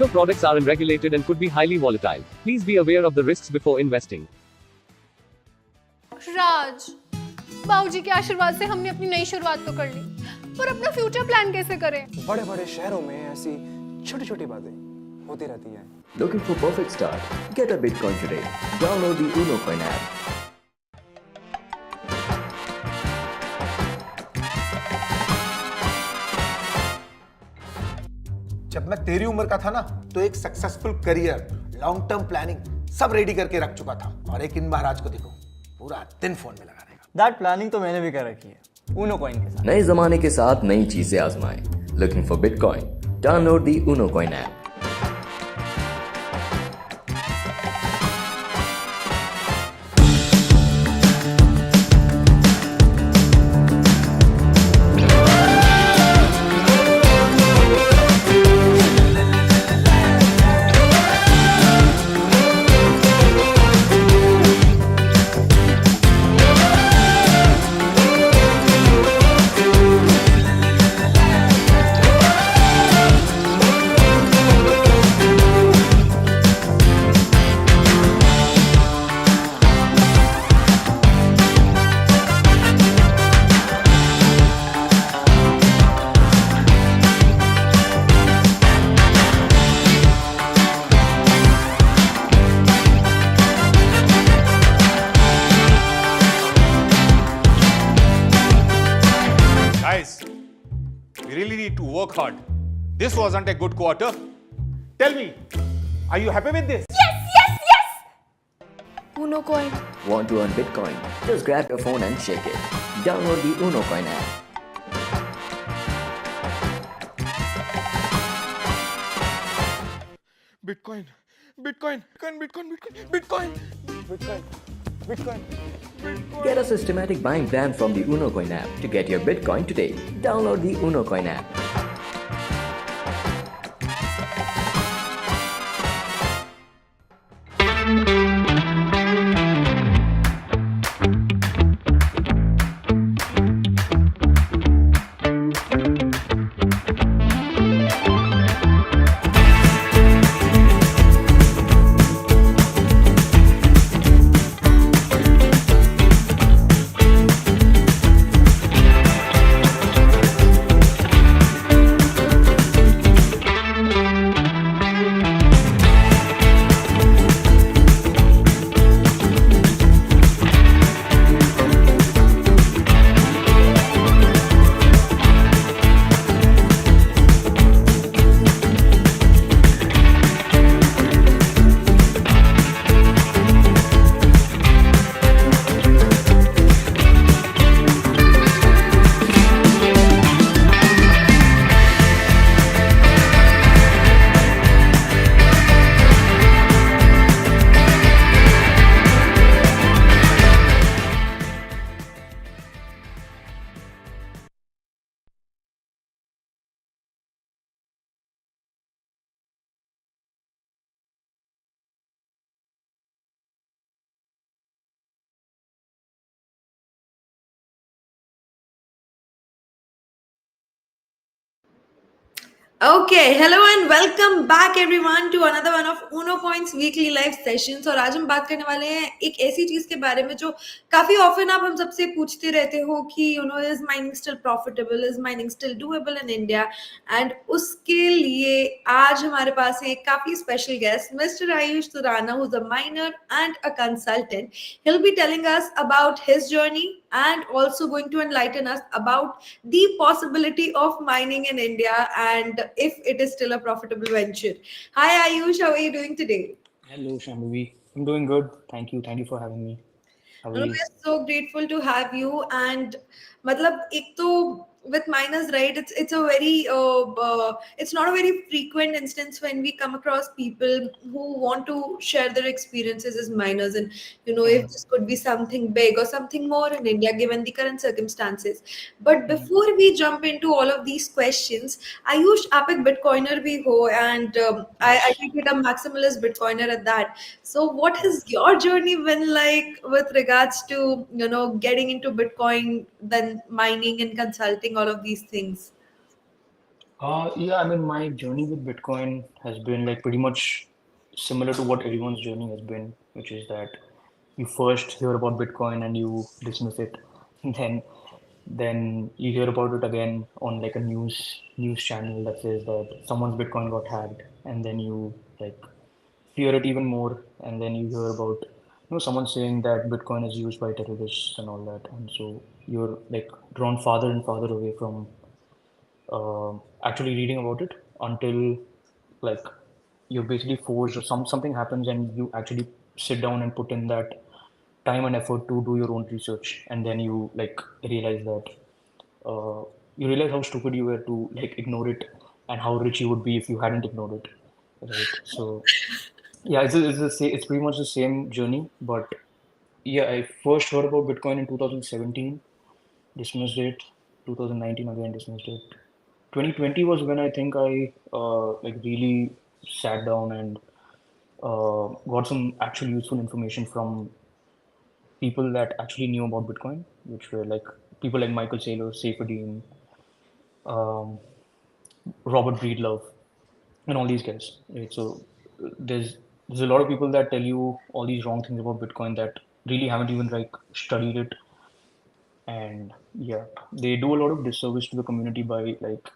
Crypto products are unregulated and could be highly volatile. Please be aware of the risks before investing. राज, बाबूजी के आशीर्वाद से हमने अपनी नई शुरुआत तो कर ली, पर अपना फ्यूचर प्लान कैसे करें? बड़े-बड़े शहरों में ऐसी छोटी-छोटी बातें होती रहती हैं। Looking for perfect start? Get a Bitcoin today. Download the Unocoin app. जब मैं तेरी उम्र का था ना, तो एक successful career, long term planning सब रेडी करके रख चुका था। और एक इन महाराज को देखो, पूरा दिन फोन में लगा रहेगा। दैट प्लानिंग तो मैंने भी कर रखी है, Unocoin के साथ। नए जमाने के साथ नई चीजें आजमाएं। Looking for Bitcoin? Download the Unocoin app. Guys, we really need to work hard. This wasn't a good quarter. Tell me, are you happy with this? Unocoin. Want to earn Bitcoin? Just grab your phone and shake it. Download the Unocoin app. Bitcoin, Bitcoin, Bitcoin, Bitcoin, Bitcoin, Bitcoin, Bitcoin, Bitcoin. Get a systematic buying plan from the Unocoin app to get your Bitcoin today. Download the Unocoin app. Okay, hello and welcome back everyone to another one of Unocoin's weekly live sessions। और आज हम बात करने वाले हैं एक ऐसी चीज के बारे में जो काफी ऑफन आप हम सबसे पूछते रहते हो कि is mining still profitable, is mining still doable in India. And उसके लिए आज हमारे पास है एक काफी special guest, mister Ayush Surana, who's a miner and a consultant. He'll be telling us about his journey and also going to enlighten us about the possibility of mining in India and if it is still a profitable venture. Hi Ayush, how are you doing today? Hello Shambhavi, I'm doing good. Thank you for having me. How are you? We're so grateful to have you. And मतलब एक तो with miners, right, it's a very it's not a very frequent instance when we come across people who want to share their experiences as miners, and if this could be something big or something more in India given the current circumstances. But before we jump into all of these questions, Ayush, आप एक bitcoiner भी हो, and I think it a maximalist bitcoiner at that. So what has your journey been like with regards to getting into Bitcoin, then mining and consulting, all of these things? Yeah, I mean, my journey with Bitcoin has been like pretty much similar to what everyone's journey has been, which is that you first hear about Bitcoin and you dismiss it, then then you hear about it again on like a news channel that says that someone's Bitcoin got hacked, and then you like fear it even more, and then you hear about someone saying that Bitcoin is used by terrorists and all that, and so you're like drawn farther and farther away from actually reading about it until like you're basically forced or something happens and you actually sit down and put in that time and effort to do your own research, and then you like realize that uh, you realize how stupid you were to like ignore it and how rich you would be if you hadn't ignored it, right? So yeah, it's pretty much the same journey, but yeah, I first heard about Bitcoin in 2017, dismissed it. 2019 again, dismissed it. 2020 was when I think I like really sat down and got some actual useful information from people that actually knew about Bitcoin, which were like people like Michael Saylor, Saifedean, um, Robert Breedlove, and all these guys. Right? So there's a lot of people that tell you all these wrong things about Bitcoin that really haven't even like studied it, and yeah, they do a lot of disservice to the community by like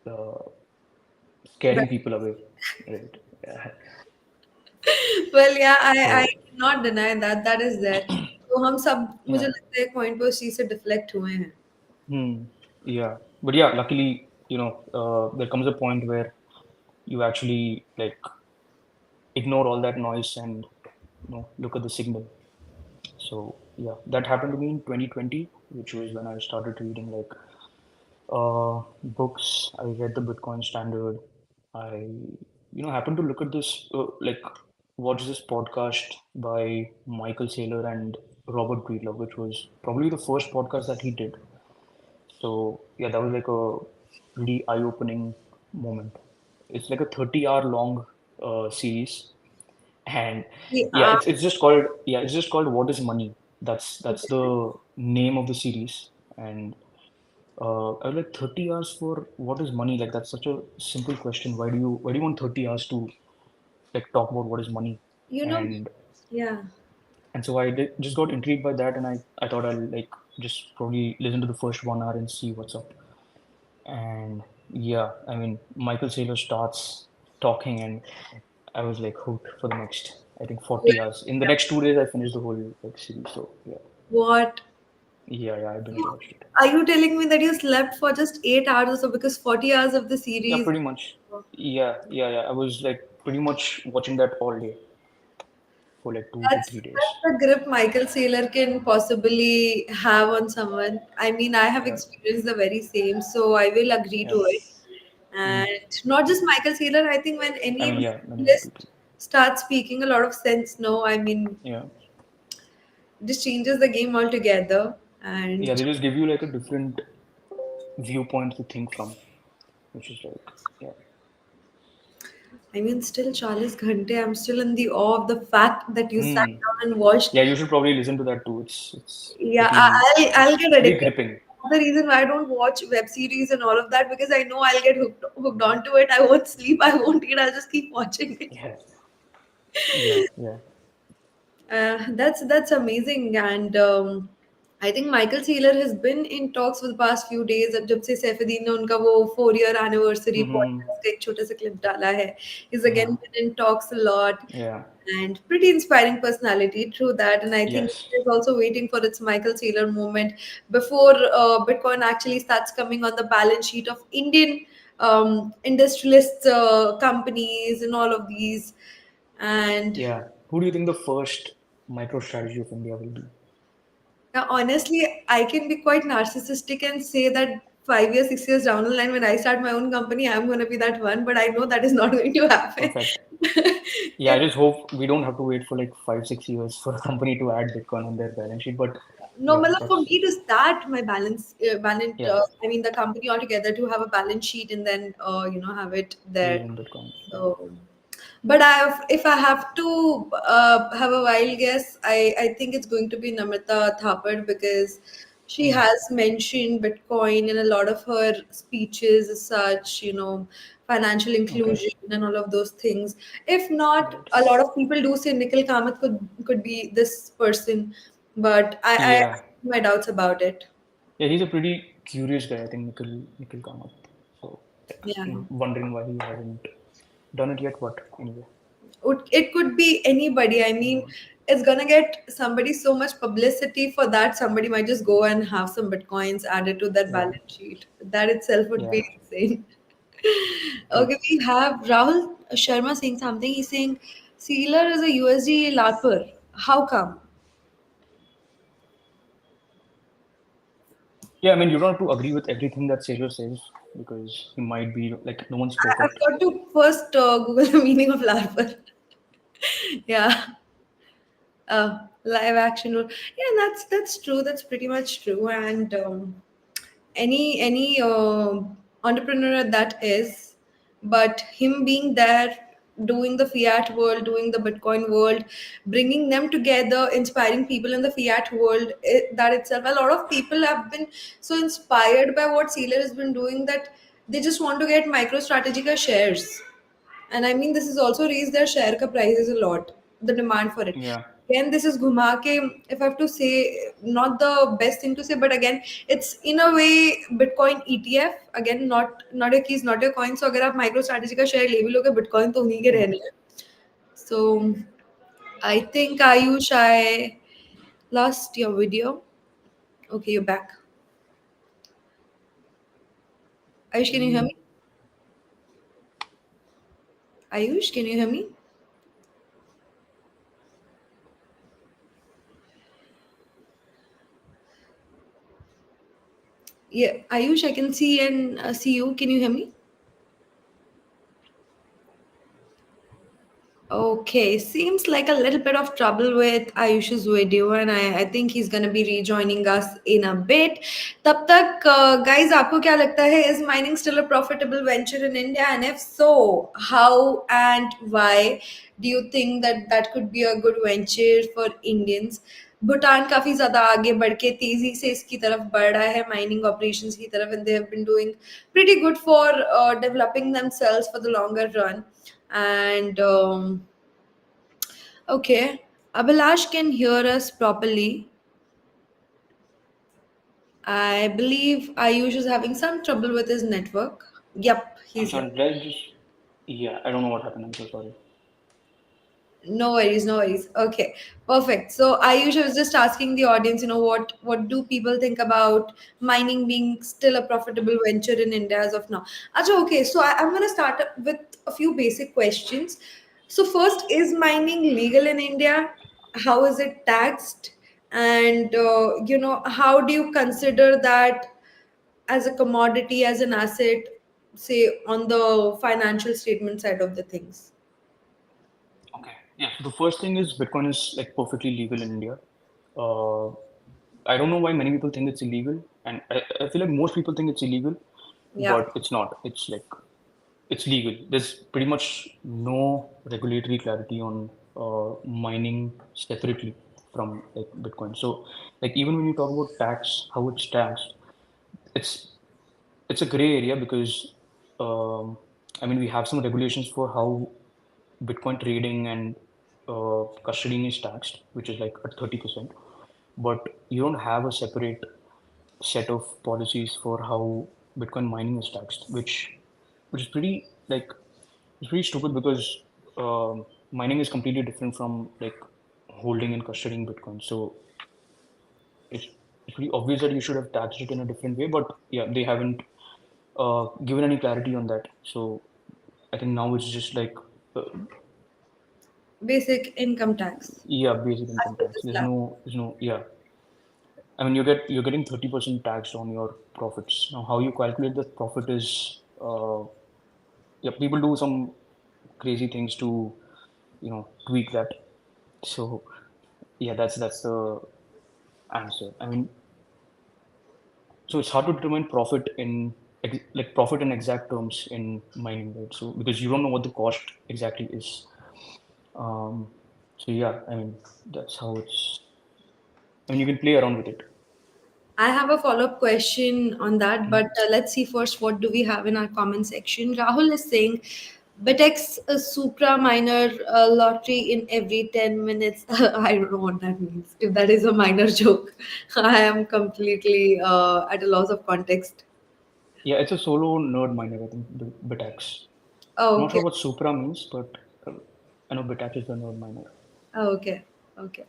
uh, scaring people away, right? Yeah. Well, yeah, I So cannot deny that that is there. तो हम सब मुझे yeah, लगता है एक point पे उस चीज से डिफ्लेक्ट हुए हैं. hmm, yeah, but yeah, luckily, there comes a point where you actually like ignore all that noise and look at the signal. So yeah, that happened to me in 2020, which was when I started reading like books. I read the Bitcoin Standard. I happened to look at this like watch this podcast by Michael Saylor and Robert Breedlove, which was probably the first podcast that he did. So yeah, that was like a really eye-opening moment. It's like a 30-hour long series, and yeah, Yeah, it's just called What is Money? That's the name of the series, and I was like 30 hours for what is money? Like that's such a simple question. Why do you want 30 hours to like talk about what is money? you know, And yeah. and so just got intrigued by that, and I thought I'll like just probably listen to the first 1 hour and see what's up. And yeah, I mean Michael Saylor starts talking, and I was like hooked for the next I think 40 hours. In the next 2 days, I finished the whole like series. So yeah, What? yeah, I binge watched it. Are you telling me that you slept for just 8 hours or so? Because 40 hours of the Yeah, series. pretty much. Yeah. I was like pretty much watching that all day for like 2 to 3 days. That's the grip Michael Saylor can possibly have on someone. I mean, I have Yeah, experienced the very same, so I will agree yeah. to it. Mm. And not just Michael Saylor, I think when I any mean, yeah, many other list people. starts speaking a lot of sense, no, I mean, Yeah, this changes the game altogether. yeah. And They just give you like a different viewpoint to think from, which is like, yeah. I mean, still Charles Ghante, I'm still in the awe of the fact that you sat Hmm. down and watched. Yeah, you should probably listen to that too. It's Yeah, pretty I'll get pretty addicted. gripping. The reason why I don't watch web series and all of that because I know I'll get hooked onto it. I won't sleep. I won't eat. I'll just keep watching it. Yeah, yeah. That's amazing, and I think Michael Saylor has been in talks for the past few days. अब जब से सैफुद्दीन ने उनका वो 4 year anniversary Mm-hmm. podcast का एक छोटा सा clip डाला है, he's Uh-huh. again been in talks a lot, Yeah. and pretty inspiring personality. True that, and I think Yes. is also waiting for its Michael Saylor moment before Bitcoin actually starts coming on the balance sheet of Indian industrialist companies and all of these, and. Yeah. Who do you think the first MicroStrategy of India will be? Now, honestly, I can be quite narcissistic and say that 5 years, 6 years down the line, when I start my own company, I'm going to be that one. But I know that is not going to happen. Perfect. Yeah, I It- just hope we don't have to wait for like 5, 6 years for a company to add Bitcoin on their balance sheet. But no, yeah, matlab, for that's me to start my balance, yeah, I mean, the company altogether to have a balance sheet and then, have it there. use in Bitcoin. Yeah. So, but if I have to have a wild guess, I think it's going to be Namrata Thapar because she has mentioned Bitcoin in a lot of her speeches as such, financial inclusion and all of those things. If not, a lot of people do say Nikhil Kamath could be this person, but I Yeah. have my doubts about it. Yeah, he's a pretty curious guy, I think, Nikhil Kamath. So Yeah. wondering why he hasn't done it yet, but anyway. It could be anybody. I mean, it's gonna get somebody so much publicity for that. Somebody might just go and have some bitcoins added to their Yeah. balance sheet. That itself would Yeah. be insane. True. Okay, we have Rahul Sharma saying something. He's saying Sealer is a USD LARPer. How come? Yeah, I mean, you don't have to agree with everything that Sergio says because he might be like, no one's I've perfect. got to first Google the meaning of LARPer. Yeah. Live action role. Yeah, that's true. That's pretty much true. And any entrepreneur that is, but him being there, doing the fiat world, doing the Bitcoin world, bringing them together, inspiring people in the fiat world, that itself, a lot of people have been so inspired by what Sealer has been doing that they just want to get MicroStrategy ka shares. And I mean, this has also raised their share ka prices a lot, the demand for it. Yeah. Again, this is ghuma ke, if I have to say, not the best thing to say, but again, it's in a way Bitcoin ETF. Again, not a keys, not a coin. So अगर आप MicroStrategy का share ले भी लोगे, Bitcoin तो उन्हीं के रहने हैं. So I think Ayush, I lost your video. Okay, you're back. Ayush, can you hear me? Ayush, can you hear me? Yeah, Ayush, I can see and see you. Can you hear me? Okay, seems like a little bit of trouble with Ayush's video, and I think he's gonna be rejoining us in a bit. तब तक, guys, आपको क्या लगता है? Is mining still a profitable venture in India? And if so, how and why do you think that that could be a good venture for Indians? Bhutan काफी ज्यादा आगे बढ़ के तेजी से इसकी तरफ बढ़ रहा है माइनिंग ऑपरेशंस की तरफ, and they have been doing pretty good for developing themselves for the longer run. And okay, Abhilash can hear us properly. I believe Ayush is having some trouble with his network. Yep, I'm he's here. sorry, let's just. Yeah, I don't know what happened. I'm so sorry. No worries, no worries. Okay, perfect. So Ayush was just asking the audience, what do people think about mining being still a profitable venture in India as of now? Acha, okay, so I'm gonna start with a few basic questions. So first, is mining legal in India? How is it taxed? And how do you consider that as a commodity, as an asset, say on the financial statement side of the things? Okay. Yeah. So the first thing is Bitcoin is like perfectly legal in India. Uh, I don't know why many people think it's illegal, and I feel like most people think it's illegal, Yeah. but it's not. It's like it's legal. There's pretty much no regulatory clarity on mining separately from like Bitcoin. So like even when you talk about tax, how it's taxed, it's it's a gray area because I mean we have some regulations for how Bitcoin trading and custodying is taxed, which is like at 30%, but you don't have a separate set of policies for how Bitcoin mining is taxed, which is pretty like it's pretty stupid because mining is completely different from like holding and custodying Bitcoin. So it's, it's pretty obvious that you should have taxed it in a different way, but yeah, they haven't given any clarity on that. So I think now it's just like uh, Basic income tax. yeah, basic As income per tax. the slab. There's no yeah. I mean you're getting 30% taxed on your profits. Now how you calculate the profit is yeah, people do some crazy things to tweak that. So yeah, that's the answer. I mean, so it's hard to determine profit in like profit in exact terms in mining, right? So because you don't know what the cost exactly is. Um, so yeah, I mean that's how it's. I mean you can play around with it. I have a follow-up question on that, but let's see first what do we have in our comment section. Rahul is saying, BitX a supra minor lottery in every 10 minutes. I don't know what that means. If that is a minor joke, I am completely at a loss of context. Yeah, it's a solo node miner, I think, the Bitax. Oh, Not okay. sure what Supra means, but I know Bitax is the node miner. Oh, okay. Okay.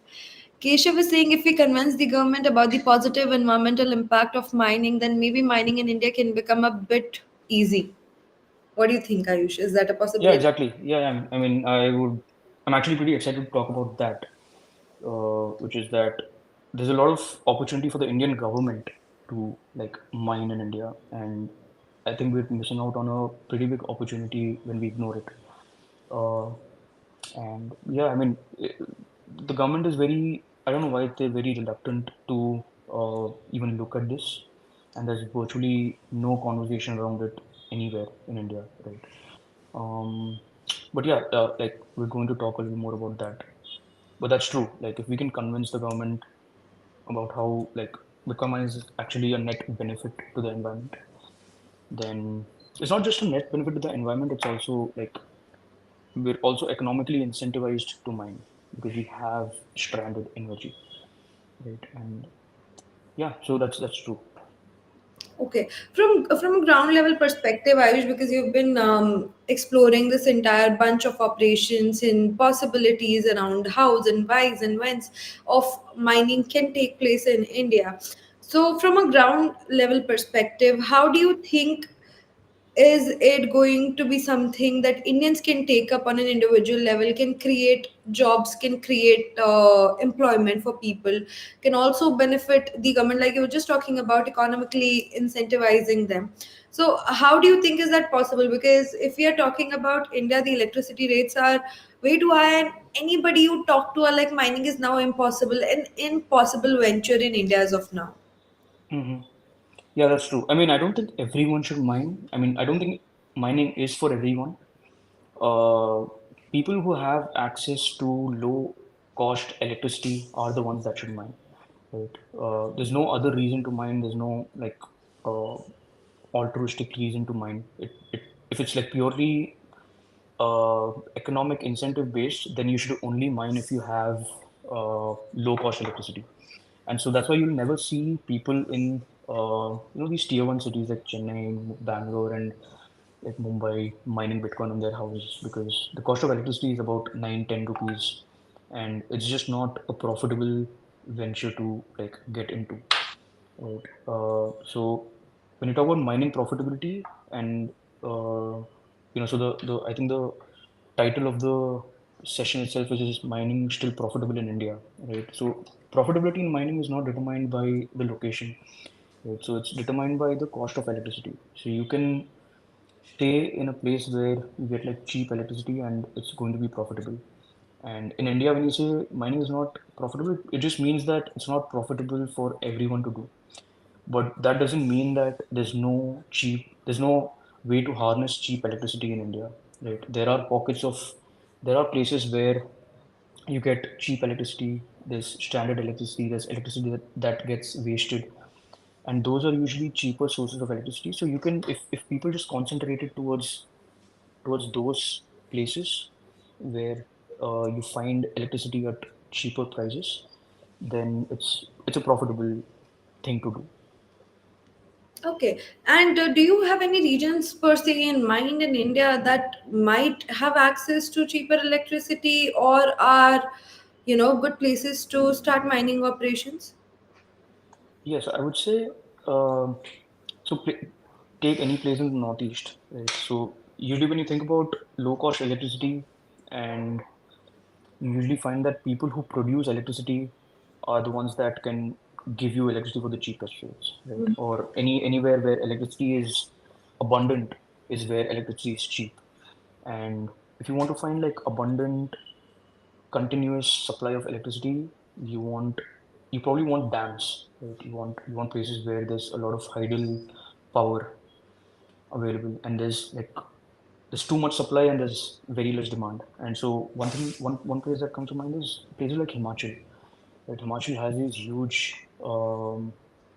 Keshav is saying if we convince the government about the positive environmental impact of mining, then maybe mining in India can become a bit easy. What do you think, Ayush? Is that a Yeah, possibility? exactly. Yeah, I mean, I'm actually pretty excited to talk about that, which is that there's a lot of opportunity for the Indian government to like mine in India, and I think we're missing out on a pretty big opportunity when we ignore it. Uh, and yeah, I mean, the government is very, I don't know why they're very reluctant to even look at this, and there's virtually no conversation around it anywhere in India, right? Um, but yeah, like we're going to talk a little more about that. But that's true. Like if we can convince the government about how like Bitcoin mining is actually a net benefit to the environment, then it's not just a net benefit to the environment. It's also like we're also economically incentivized to mine because we have stranded energy, right? And yeah, so that's true. Okay, from a ground level perspective, Ayush, because you've been exploring this entire bunch of operations and possibilities around hows and whys and whens of mining can take place in India. So, from a ground level perspective, how do you think is it going to be something that Indians can take up on an individual level, can create jobs, can create employment for people, can also benefit the government, like you were just talking about, economically incentivizing them? So, how do you think is that possible? Because if we are talking about India, the electricity rates are way too high, and anybody you talk to are like mining is now impossible, an impossible venture in India as of now. Hmm. Yeah, that's true. I mean, I don't think everyone should mine. I mean, I don't think mining is for everyone. Uh, People who have access to low cost electricity are the ones that should mine, right? There's no other reason to mine. There's no like uh, altruistic reason to mine. If it's like purely economic incentive based, then you should only mine if you have low cost electricity. And so that's why you'll never see people in these tier one cities like Chennai, Bangalore, and like Mumbai mining Bitcoin on their houses because the cost of electricity is about 9-10 rupees, and it's just not a profitable venture to like get into. Right. So when you talk about mining profitability and so the I think the title of the session itself is mining still profitable in India, right? So profitability in mining is not determined by the location, right? So it's determined by the cost of electricity. So you can stay in a place where you get like cheap electricity and it's going to be profitable. And in India, when you say mining is not profitable, it just means that it's not profitable for everyone to do. But that doesn't mean that there's no way to harness cheap electricity in India, right? There are places where you get cheap electricity, there's standard electricity, there's electricity that gets wasted, and those are usually cheaper sources of electricity. So you can, if people just concentrated towards those places where you find electricity at cheaper prices, then it's a profitable thing to do. Okay. And do you have any regions per se in mind in India that might have access to cheaper electricity or are, good places to start mining operations? Yes, I would say um so. Take any place in the Northeast, right? So usually when you think about low cost electricity, and you usually find that people who produce electricity are the ones that can give you electricity for the cheapest rates, right? Or anywhere where electricity is abundant is where electricity is cheap. And if you want to find like abundant continuous supply of electricity, you probably want dams, right? You want places where there's a lot of tidal power available, and there's too much supply and there's very less demand. And so one place that comes to mind is places like Himachal. Right? Himachal has these huge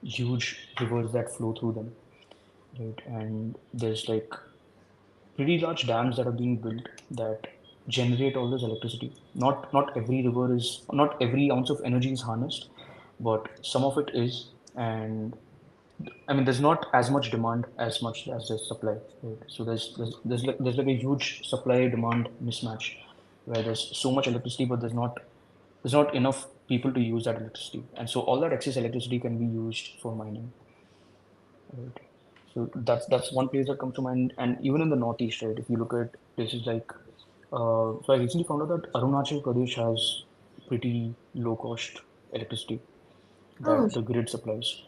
huge rivers that flow through them, right? And there's like pretty large dams that are being built that generate all this electricity. Not every river is, not every ounce of energy is harnessed, but some of it is. And I mean, there's not as much demand as much as there's supply, right? So there's like a huge supply demand mismatch where there's so much electricity, but there's not enough people to use that electricity, and so all that excess electricity can be used for mining, right? So that's one place that comes to mind, and even in the northeast, right? If you look at places like, so I recently found out that Arunachal Pradesh has pretty low cost electricity Oh, that the grid supplies.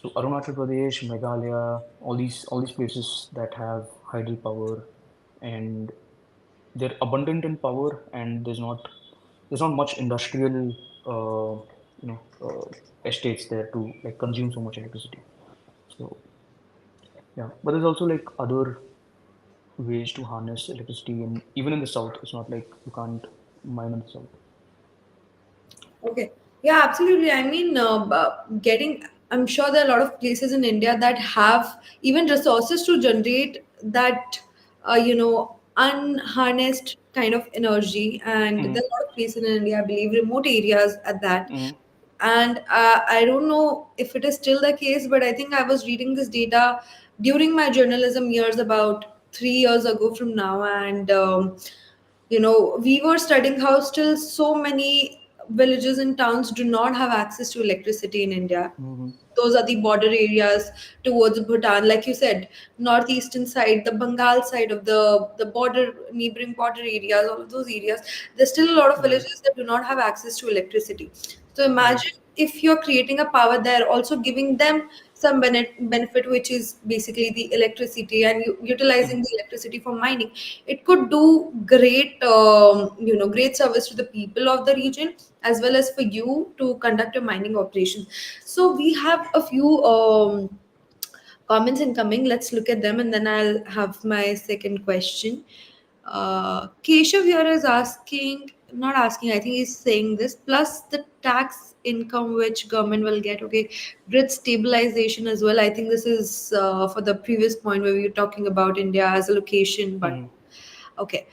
So Arunachal Pradesh, Meghalaya, all these places that have hydropower, and they're abundant in power, and there's not much industrial estates there to like consume so much electricity. So yeah, but there's also like other ways to harness electricity, and even in the south, it's not like you can't mine in the south. okay. Yeah, absolutely. I mean, I'm sure there are a lot of places in India that have even resources to generate that, unharnessed kind of energy. And there Mm-hmm. are a lot of places in India, I believe, remote areas at that. Mm-hmm. And I don't know if it is still the case, but I think I was reading this data during my journalism years about 3 years ago from now. And we were studying how still so many villages and towns do not have access to electricity in India. Mm-hmm. Those are the border areas towards Bhutan, like you said, northeastern side, the Bengal side of the border, neighboring border areas, all of those areas. There's still a lot of Right. villages that do not have access to electricity. So Right. imagine if you're creating a power there, also giving them some benefit, which is basically the electricity, and Mm-hmm. utilizing the electricity for mining. It could do great, great service to the people of the region, as well as for you to conduct your mining operations. So we have a few comments incoming. Let's look at them, and then I'll have my second question. Keshav here is asking, not asking, I think he's saying this, plus the tax income which government will get. Okay, grid stabilization as well. I think this is for the previous point where we were talking about India as a location, but Mm-hmm. okay.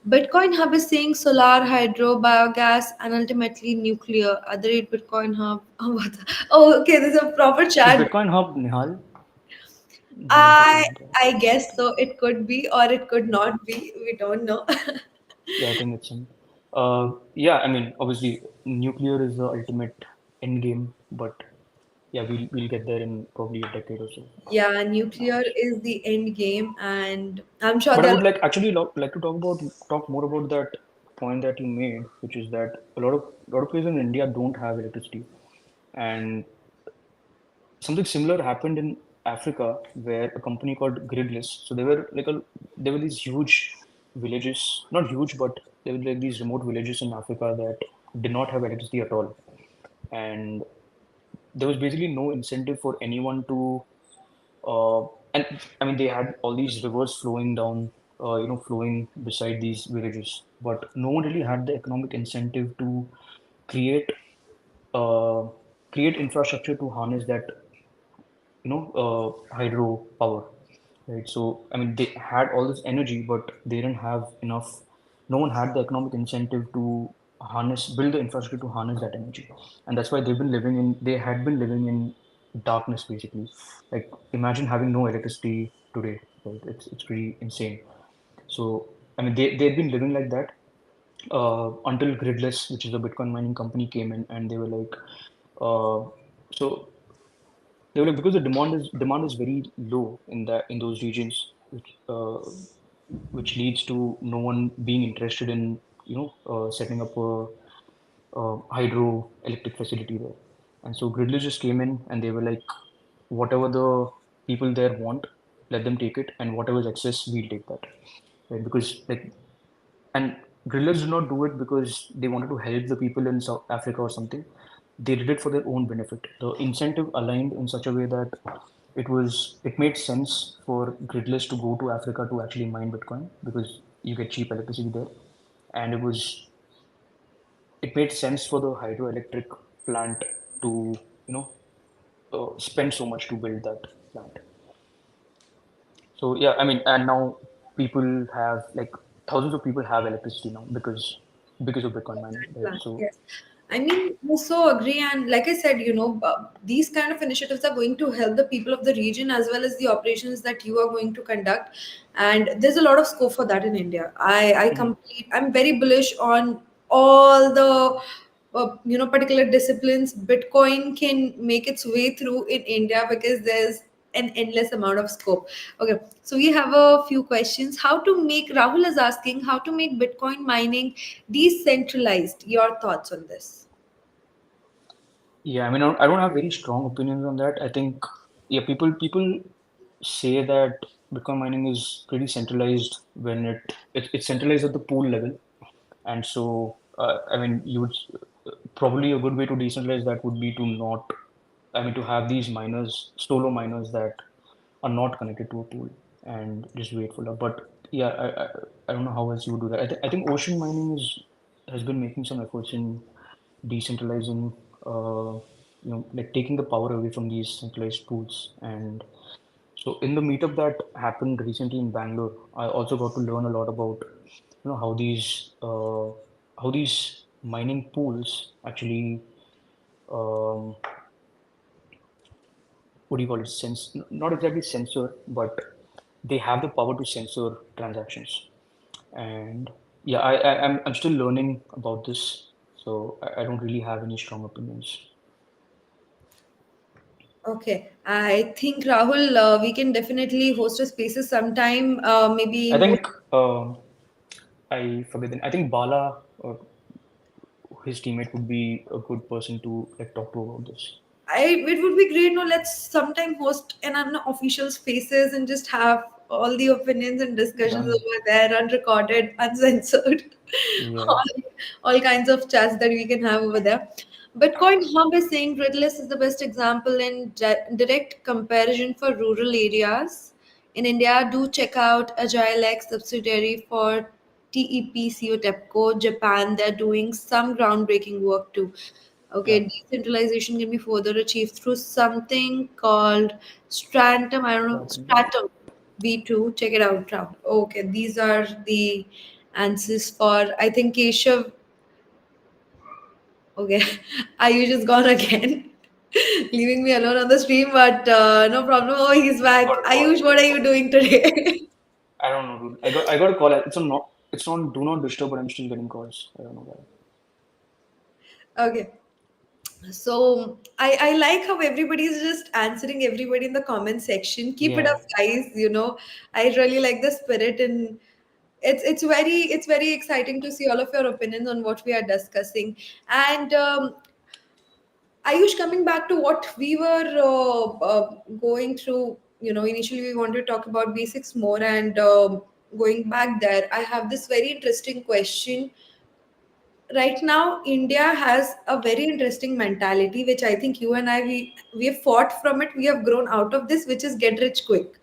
Bitcoin Hub is saying solar, hydro, biogas, and ultimately nuclear. Other eight Bitcoin Hub. Oh, okay, there's a proper Is chat. Bitcoin Hub Nihal? Nihal I Bitcoin. Yeah. I guess so. It could be or it could not be. We don't know. Yeah, I think it's in. Yeah, I mean, obviously, nuclear is the ultimate end game, but yeah, we'll get there in probably a decade or so. Yeah, nuclear is the end game, and I'm sure But I there. would like to talk more about that point that you made, which is that a lot of places in India don't have electricity, and something similar happened in Africa where a company called Gridless. So there were these huge villages, not huge, but there were like these remote villages in Africa that did not have electricity at all, and there was basically no incentive for anyone to uh, and I mean they had all these rivers flowing down, flowing beside these villages, but no one really had the economic incentive to create uh, create infrastructure to harness that hydro power, right? So I mean they had all this energy, but they didn't have enough. No one had the economic incentive to build the infrastructure to harness that energy, and that's why they had been living in darkness basically. Like imagine having no electricity today, right? It's pretty insane. So I mean they'd been living like that until Gridless, which is a Bitcoin mining company, came in, and they were like, so they were like, because the demand is very low in those regions, which leads to no one being interested in setting up a hydroelectric facility there. And so Gridless just came in, and they were like, whatever the people there want, let them take it, and whatever is excess, we'll take that, right? Because like, and Grillers did not do it because they wanted to help the people in South Africa or something. They did it for their own benefit. The incentive aligned in such a way that it made sense for gridless to go to Africa to actually mine Bitcoin because you get cheap electricity there, and it made sense for the hydroelectric plant to you know spend so much to build that plant. So yeah, I mean, and now people have like thousands of people have electricity now because of Bitcoin mining, right? Plan. So Yes. I mean, I so agree. And like I said, these kind of initiatives are going to help the people of the region as well as the operations that you are going to conduct. And there's a lot of scope for that in India. I'm very bullish on all the, particular disciplines Bitcoin can make its way through in India because there's an endless amount of scope. Okay, so we have a few questions. Rahul is asking how to make Bitcoin mining decentralized. Your thoughts on this? yeah, I mean, I don't have very strong opinions on that. I think yeah, people say that Bitcoin mining is pretty centralized when it's centralized at the pool level, and so I mean, you would probably a good way to decentralize that would be to not, I mean, to have these miners, solo miners that are not connected to a pool and just wait for that. But yeah, I don't know how else you would do that. I think ocean mining has been making some efforts in decentralizing, like taking the power away from these centralized pools. And so in the meetup that happened recently in Bangalore, I also got to learn a lot about, how these mining pools actually, um, what do you call it? Not exactly censor, but they have the power to censor transactions. And yeah, I'm still learning about this, so I don't really have any strong opinions. Okay, I think Rahul, we can definitely host a spaces sometime, maybe I in think I forget I think Bala, his teammate, would be a good person to like talk to about this. it would be great. No, let's sometime host an unofficial spaces and just have all the opinions and discussions Done. over there, unrecorded, uncensored, Yeah. all, all kinds of chats that we can have over there. Bitcoin Hub is saying Gridless is the best example in direct comparison for rural areas. In India, do check out Agile X subsidiary for TEPCO TEPCO. Japan, they're doing some groundbreaking work too. Yeah. Okay, decentralization can be further achieved through something called Stratum. I don't know, Stratum V2. Check it out, Rahul. Okay, these are the answers for, I think, Keshav. Okay, Ayush is gone again, leaving me alone on the stream, but no problem. Oh, he's back. Got a call. Ayush, what are you doing today? I don't know, dude. I got a call. It's on do not disturb, but I'm still getting calls. I don't know why. Okay. So I like how everybody is just answering everybody in the comment section. Keep it Yeah. up, guys. I really like the spirit, and it's very exciting to see all of your opinions on what we are discussing. And Ayush, coming back to what we were going through, initially we wanted to talk about basics more, and going back there, I have this very interesting question. Right now India has a very interesting mentality, which I think you and we have fought from it, we have grown out of this, which is get rich quick.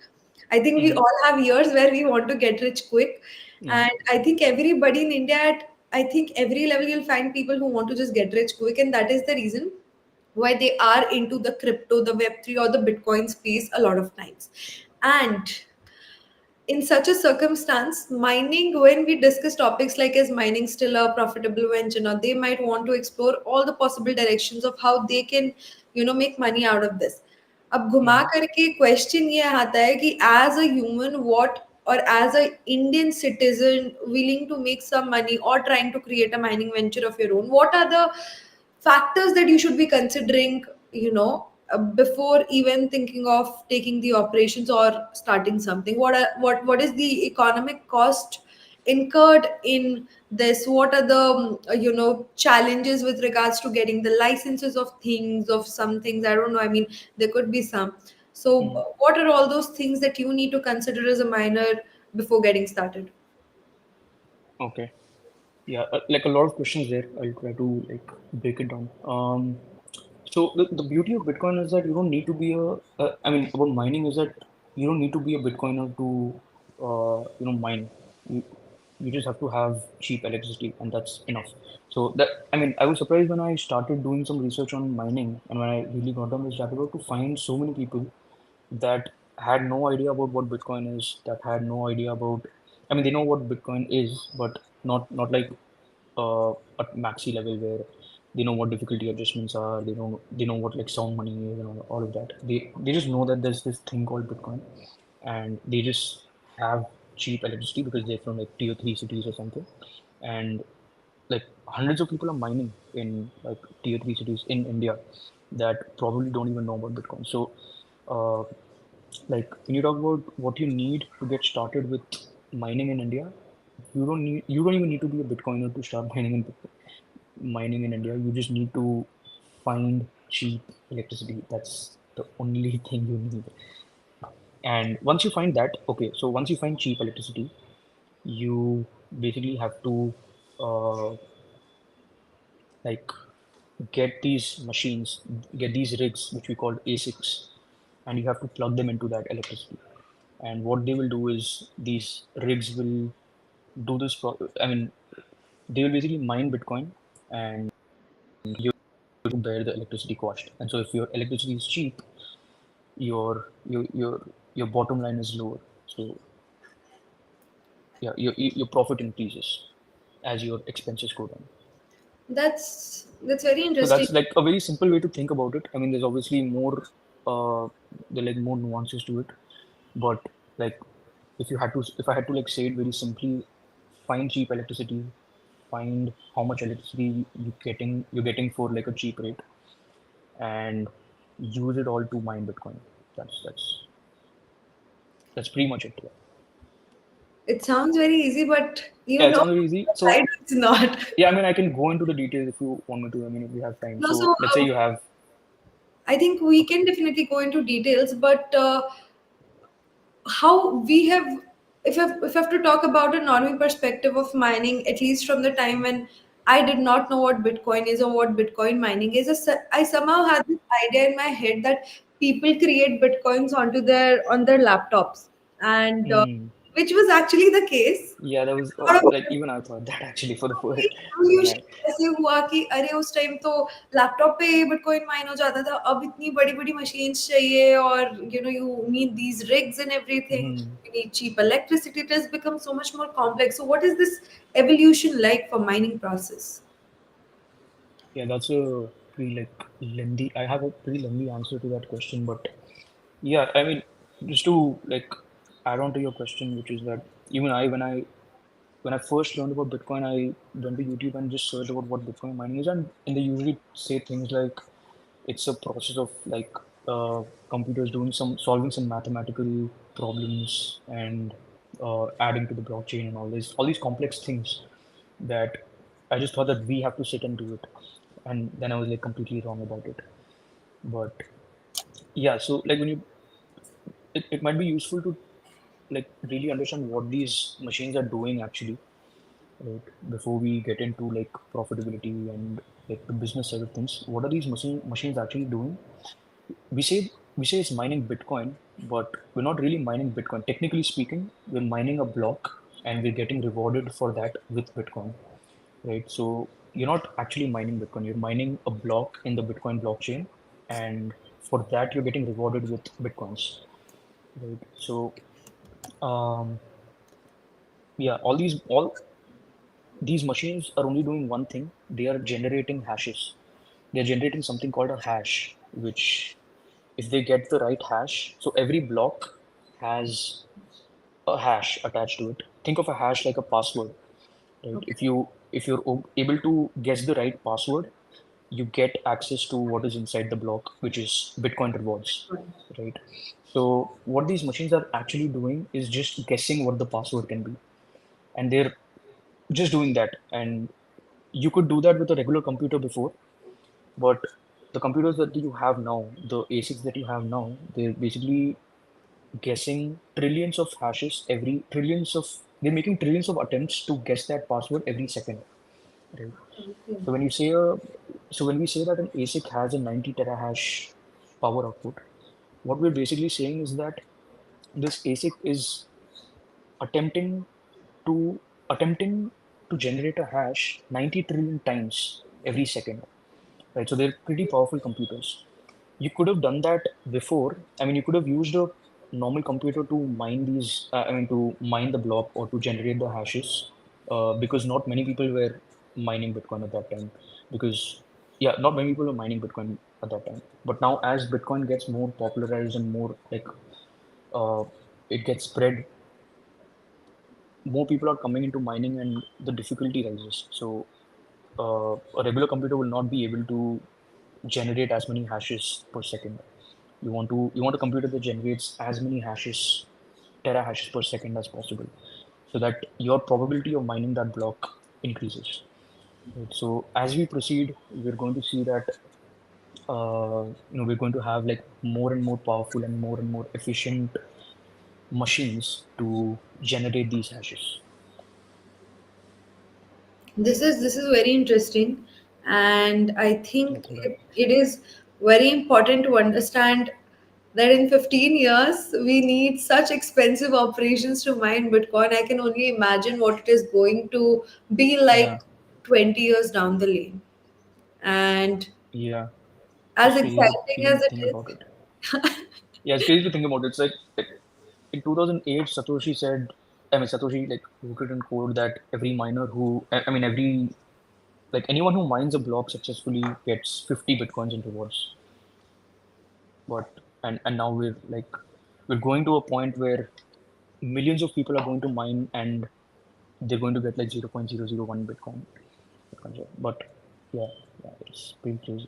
I think we Mm-hmm. all have years where we want to get rich quick, Mm-hmm. and I think everybody in India at, I think, every level you'll find people who want to just get rich quick, and that is the reason why they are into the crypto, the web3, or the Bitcoin space a lot of times. And in such a circumstance, mining, when we discuss topics like is mining still a profitable venture, or they might want to explore all the possible directions of how they can, make money out of this. अब घुमा Mm-hmm. करके question ये आता है कि as a human what or as a Indian citizen willing to make some money or trying to create a mining venture of your own, what are the factors that you should be considering, before even thinking of taking the operations or starting something? What is the economic cost incurred in this? What are the challenges with regards to getting the licenses of things, of some things? I don't know. I mean, there could be some. So, Mm-hmm. what are all those things that you need to consider as a miner before getting started? Okay. Yeah, like a lot of questions there. I'll try to like break it down. So the beauty of Bitcoin is that you don't need to be I mean, about mining is that you don't need to be a Bitcoiner to, mine. You, you just have to have cheap electricity, and that's enough. So that, I mean, I was surprised when I started doing some research on mining and when I really got on this rabbit hole to find so many people that had no idea about what Bitcoin is, that had no idea about, I mean, they know what Bitcoin is, but not like at maxi level where they know what difficulty adjustments are, they know what like sound money is and all of that. They just know that there's this thing called Bitcoin, and they just have cheap electricity because they're from like tier three cities or something, and like hundreds of people are mining in like tier three cities in India that probably don't even know about Bitcoin. So, uh, like when you talk about what you need to get started with mining in India, you don't even need to be a Bitcoiner to start mining in India. You just need to find cheap electricity. That's the only thing you need. And once you find that, okay, so once you find cheap electricity, you basically have to uh, like get these machines, get these rigs, which we call ASICs, and you have to plug them into that electricity. And what they will do is these rigs will do this. I mean, they will basically mine Bitcoin, and you have to bear the electricity cost. And so, if your electricity is cheap, your bottom line is lower. So, yeah, your profit increases as your expenses go down. That's very So interesting. that's like a very simple way to think about it. I mean, there's obviously more, there are like more nuances to it, but like if I had to like say it very simply, find cheap electricity, find how much electricity you're getting for like a cheap rate, and use it all to mine Bitcoin. That's pretty much it. Yeah, It sounds very easy, but yeah, it sounds very easy. So it's not. yeah, I mean, I can go into the details if you want me to. I mean, if we have time. No, So so let's say you have. I think we can definitely go into details, but how we have, if I have to talk about a normie perspective of mining, at least from the time when I did not know what Bitcoin is or what Bitcoin mining is, I somehow had this idea in my head that people create Bitcoins on their laptops, and Mm, which was actually the case. yeah, that was like even I thought that actually for the first when I. Revolution ऐसे हुआ कि अरे उस time तो laptop पे bitcoin mine हो जाता था, अब इतनी बड़ी बड़ी मशीन्स चाहिए और you need these rigs and everything, Mhm. you need cheap electricity, it has become so much more complex. So what is this evolution like for mining process? Yeah, that's a pretty like lengthy. I have a pretty lengthy answer to that question, but yeah, I mean, just to like add on to your question, which is that even when I first learned about Bitcoin, I went to YouTube and just searched about what Bitcoin mining is, and they usually say things like it's a process of like computers doing some solving some mathematical problems and adding to the blockchain and all these complex things that I just thought that we have to sit and do it, and then I was like completely wrong about it. But yeah, so like it might be useful to like really understand what these machines are doing actually, right? Before we get into like profitability and like the business side of things, what are these machines actually doing? we say we say it's mining Bitcoin, but we're not really mining Bitcoin. Technically speaking, we're mining a block and we're getting rewarded for that with Bitcoin, right? So you're not actually mining Bitcoin, you're mining a block in the Bitcoin blockchain, and for that you're getting rewarded with Bitcoins, right? So um, yeah, all these machines are only doing one thing. They are generating hashes. They're generating something called a hash, which if they get the right hash, so every block has a hash attached to it. Think of a hash like a password, right? If you're able to guess the right password, you get access to what is inside the block, which is Bitcoin rewards, right? So what these machines are actually doing is just guessing what the password can be, and they're just doing that. And you could do that with a regular computer before, but the computers that you have now, the ASICs that you have now, they're basically guessing trillions of hashes every trillions of they're making trillions of attempts to guess that password every second, right? So when we say that an ASIC has a 90 terahash power output, what we're basically saying is that this ASIC is attempting to attempting to generate a hash 90 trillion times every second, right? So they're pretty powerful computers. You could have done that before. I mean, you could have used a normal computer to mine to mine the block or to generate the hashes, because not many people were mining Bitcoin at that time. Because, yeah, not many people were mining Bitcoin at that time. But now, as Bitcoin gets more popularized and more uh, it gets spread, more people are coming into mining and the difficulty rises. So, a regular computer will not be able to generate as many hashes per second. You want a computer that generates as many hashes, terahashes per second as possible, so that your probability of mining that block increases. Right? So as we proceed, we're going to see that we're going to have like more and more powerful and more efficient machines to generate these hashes. This is very interesting, and I think That's right. it is very important to understand that in 15 years we need such expensive operations to mine Bitcoin. I can only imagine what it is going to be Yeah, like 20 years down the lane. And yeah. as It's crazy to exciting as it think is, about it. Yeah, it's crazy to think about it. It's like in 2008, Satoshi said, Satoshi like wrote it in code that every miner who, I mean, every like anyone who mines a block successfully gets 50 bitcoins in rewards. But and now we're going to a point where millions of people are going to mine and they're going to get like 0.001 bitcoin. But yeah, yeah, it's pretty crazy.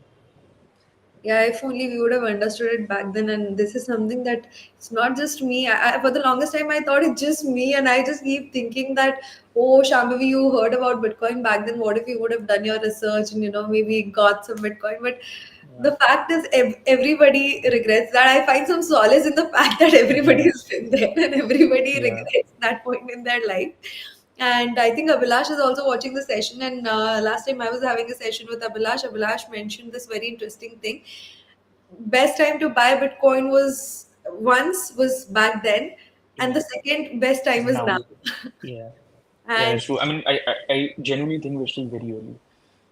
yeah, if only we would have understood it back then. And this is something that it's not just me. For the longest time, I thought it's just me, and I just keep thinking that, oh, Shambhavi, you heard about Bitcoin back then. What if you would have done your research and maybe got some Bitcoin? But Yeah, the fact is, everybody regrets that. I find some solace in the fact that everybody yeah, has been there and everybody yeah. regrets that point in their life. And I think Abhilash is also watching the session. And last time I was having a session with Abhilash mentioned this very interesting thing. Best time to buy Bitcoin was back then, and Yeah. the second best time is now. Now, yeah, yeah, And that's true. I mean, I genuinely think we're still very early.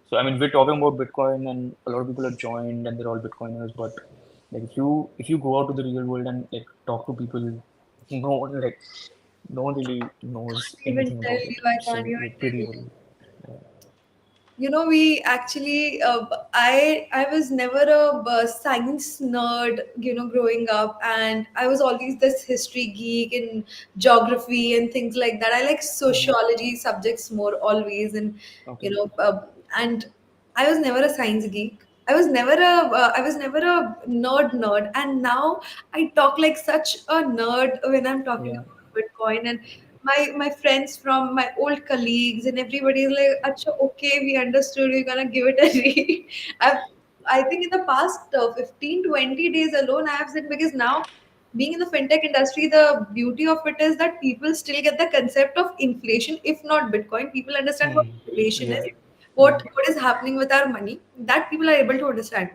So I mean, we're talking about Bitcoin, and a lot of people are joined, and they're all Bitcoiners. But like, if you go out to the real world and like talk to people, no one like no one really knows even anything tell about it. you, I can't So even we're tell pretty you. early. Yeah. We actually I was never a science nerd, growing up, and I was always this history geek and geography and things like that. I like Mhm. sociology subjects more always, and you Okay. know and I was never a science geek. I was never a nerd, and now I talk like such a nerd when I'm talking Yeah. about Bitcoin. And my friends from my old colleagues and everybody is like, Acha, okay, we understood, we're gonna give it a read. I've, I think in the past 15, 20 days alone, I have said, because now being in the fintech industry, the beauty of it is that people still get the concept of inflation. If not Bitcoin, people understand what Hmm. inflation is, Yeah. Yeah. what is happening with our money, that people are able to understand.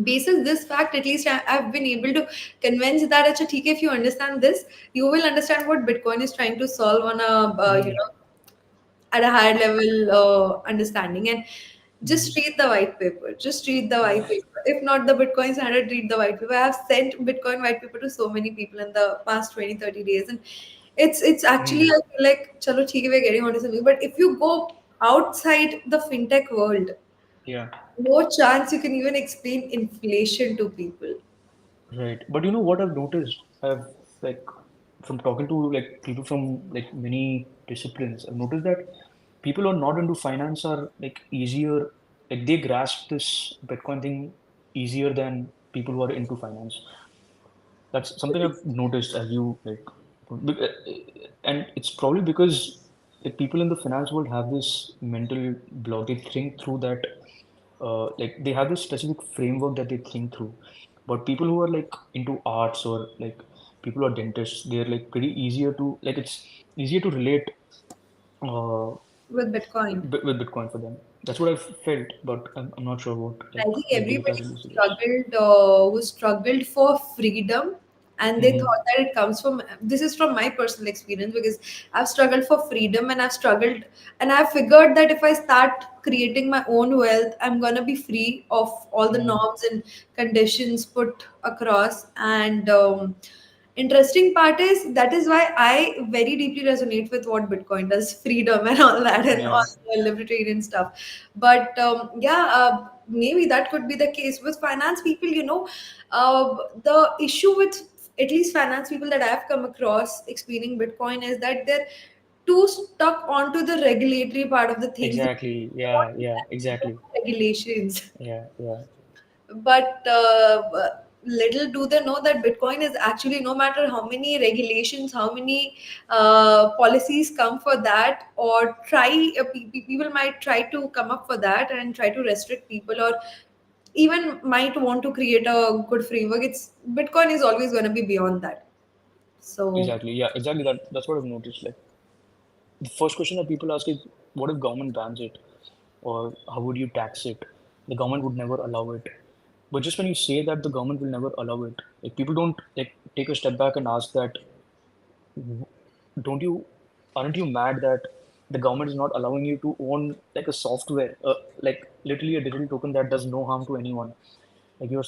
Basis this fact, at least I've been able to convince that, acha, theek hai, if you understand this, you will understand what Bitcoin is trying to solve on a Hmm. at a higher level understanding. And Hmm. just read the white paper. Just read the Yeah. white paper. If not the Bitcoin standard, read the white paper. I have sent Bitcoin white paper to so many people in the past 20, 30 days. And it's actually, Hmm. I feel like, chalo, theek hai, we're getting onto something. But if you go outside the fintech world, Yeah. no chance you can even explain inflation to people. Right. But you know what I've noticed? I've like from talking to like people from like many disciplines, I've noticed that people who are not into finance are like easier, like they grasp this Bitcoin thing easier than people who are into finance. That's something I've noticed as you like, and it's probably because like people in the finance world have this mental block. They think through that, like they have this specific framework that they think through. But people who are like into arts or like people who are dentists, they're like pretty easier to like it's easier to relate uh, With Bitcoin, with Bitcoin for them. That's what I've felt, but I'm not sure what I like think the data everybody really suggests. who struggled for freedom and they thought that it comes from, this is from my personal experience, because I've struggled for freedom, and I've figured that if I start creating my own wealth, I'm going to be free of all the norms and conditions put across. And interesting part is that is why I very deeply resonate with what Bitcoin does, freedom and all that, and all the libertarian stuff. But maybe that could be the case with finance people. The issue with at least finance people that I've come across explaining Bitcoin is that they're too stuck onto the regulatory part of the things. Exactly. Yeah. Exactly. Regulations. Yeah. But little do they know that Bitcoin is actually, no matter how many regulations, how many policies come for that, or people might try to come up for that and try to restrict people, or even might want to create a good framework. It's Bitcoin is always going to be beyond that. So Exactly. Yeah. Exactly. That's what I've noticed. Like, the first question that people ask is, what if government bans it, or how would you tax it? The government would never allow it. But just when you say that the government will never allow it, like, people don't like take a step back and ask that, don't you aren't you mad that the government is not allowing you to own like a software, like literally a digital token that does no harm to anyone? Like, you're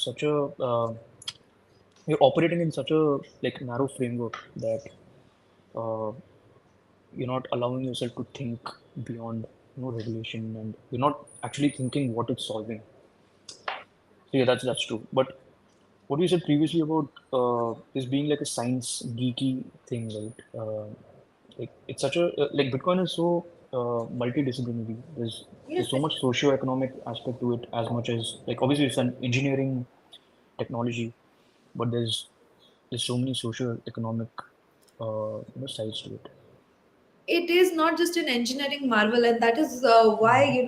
operating in such a like narrow framework that uh, you're not allowing yourself to think beyond regulation, and you're not actually thinking what it's solving. So yeah, that's true. But what you said previously about this being like a science geeky thing, right? Like, it's such a like Bitcoin is so multidisciplinary. There's so much socio-economic aspect to it, as much as, like, obviously it's an engineering technology, but there's so many socio-economic sides to it. it is not just an engineering marvel, and that is why,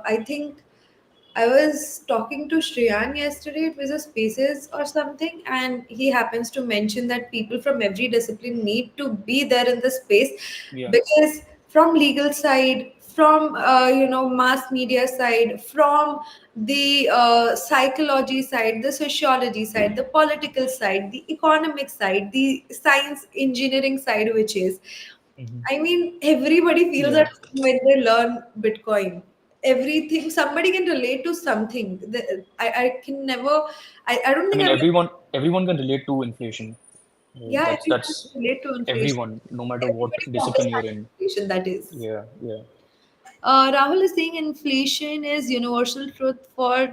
I think I was talking to Shreyan yesterday. It was a spaces or something, and he happens to mention that people from every discipline need to be there in the space, Yeah. because from legal side, from mass media side, from the psychology side, the sociology side, the political side, the economic side, the science engineering side, which is, I mean, everybody feels Yeah. that when they learn Bitcoin. Everything, somebody can relate to something. I can never, I don't I think mean, I've, everyone can relate to inflation. yeah, everyone That's can relate to inflation. everyone, no matter what Everybody can discipline you're understand in. inflation, that is. Yeah. Rahul is saying inflation is universal truth for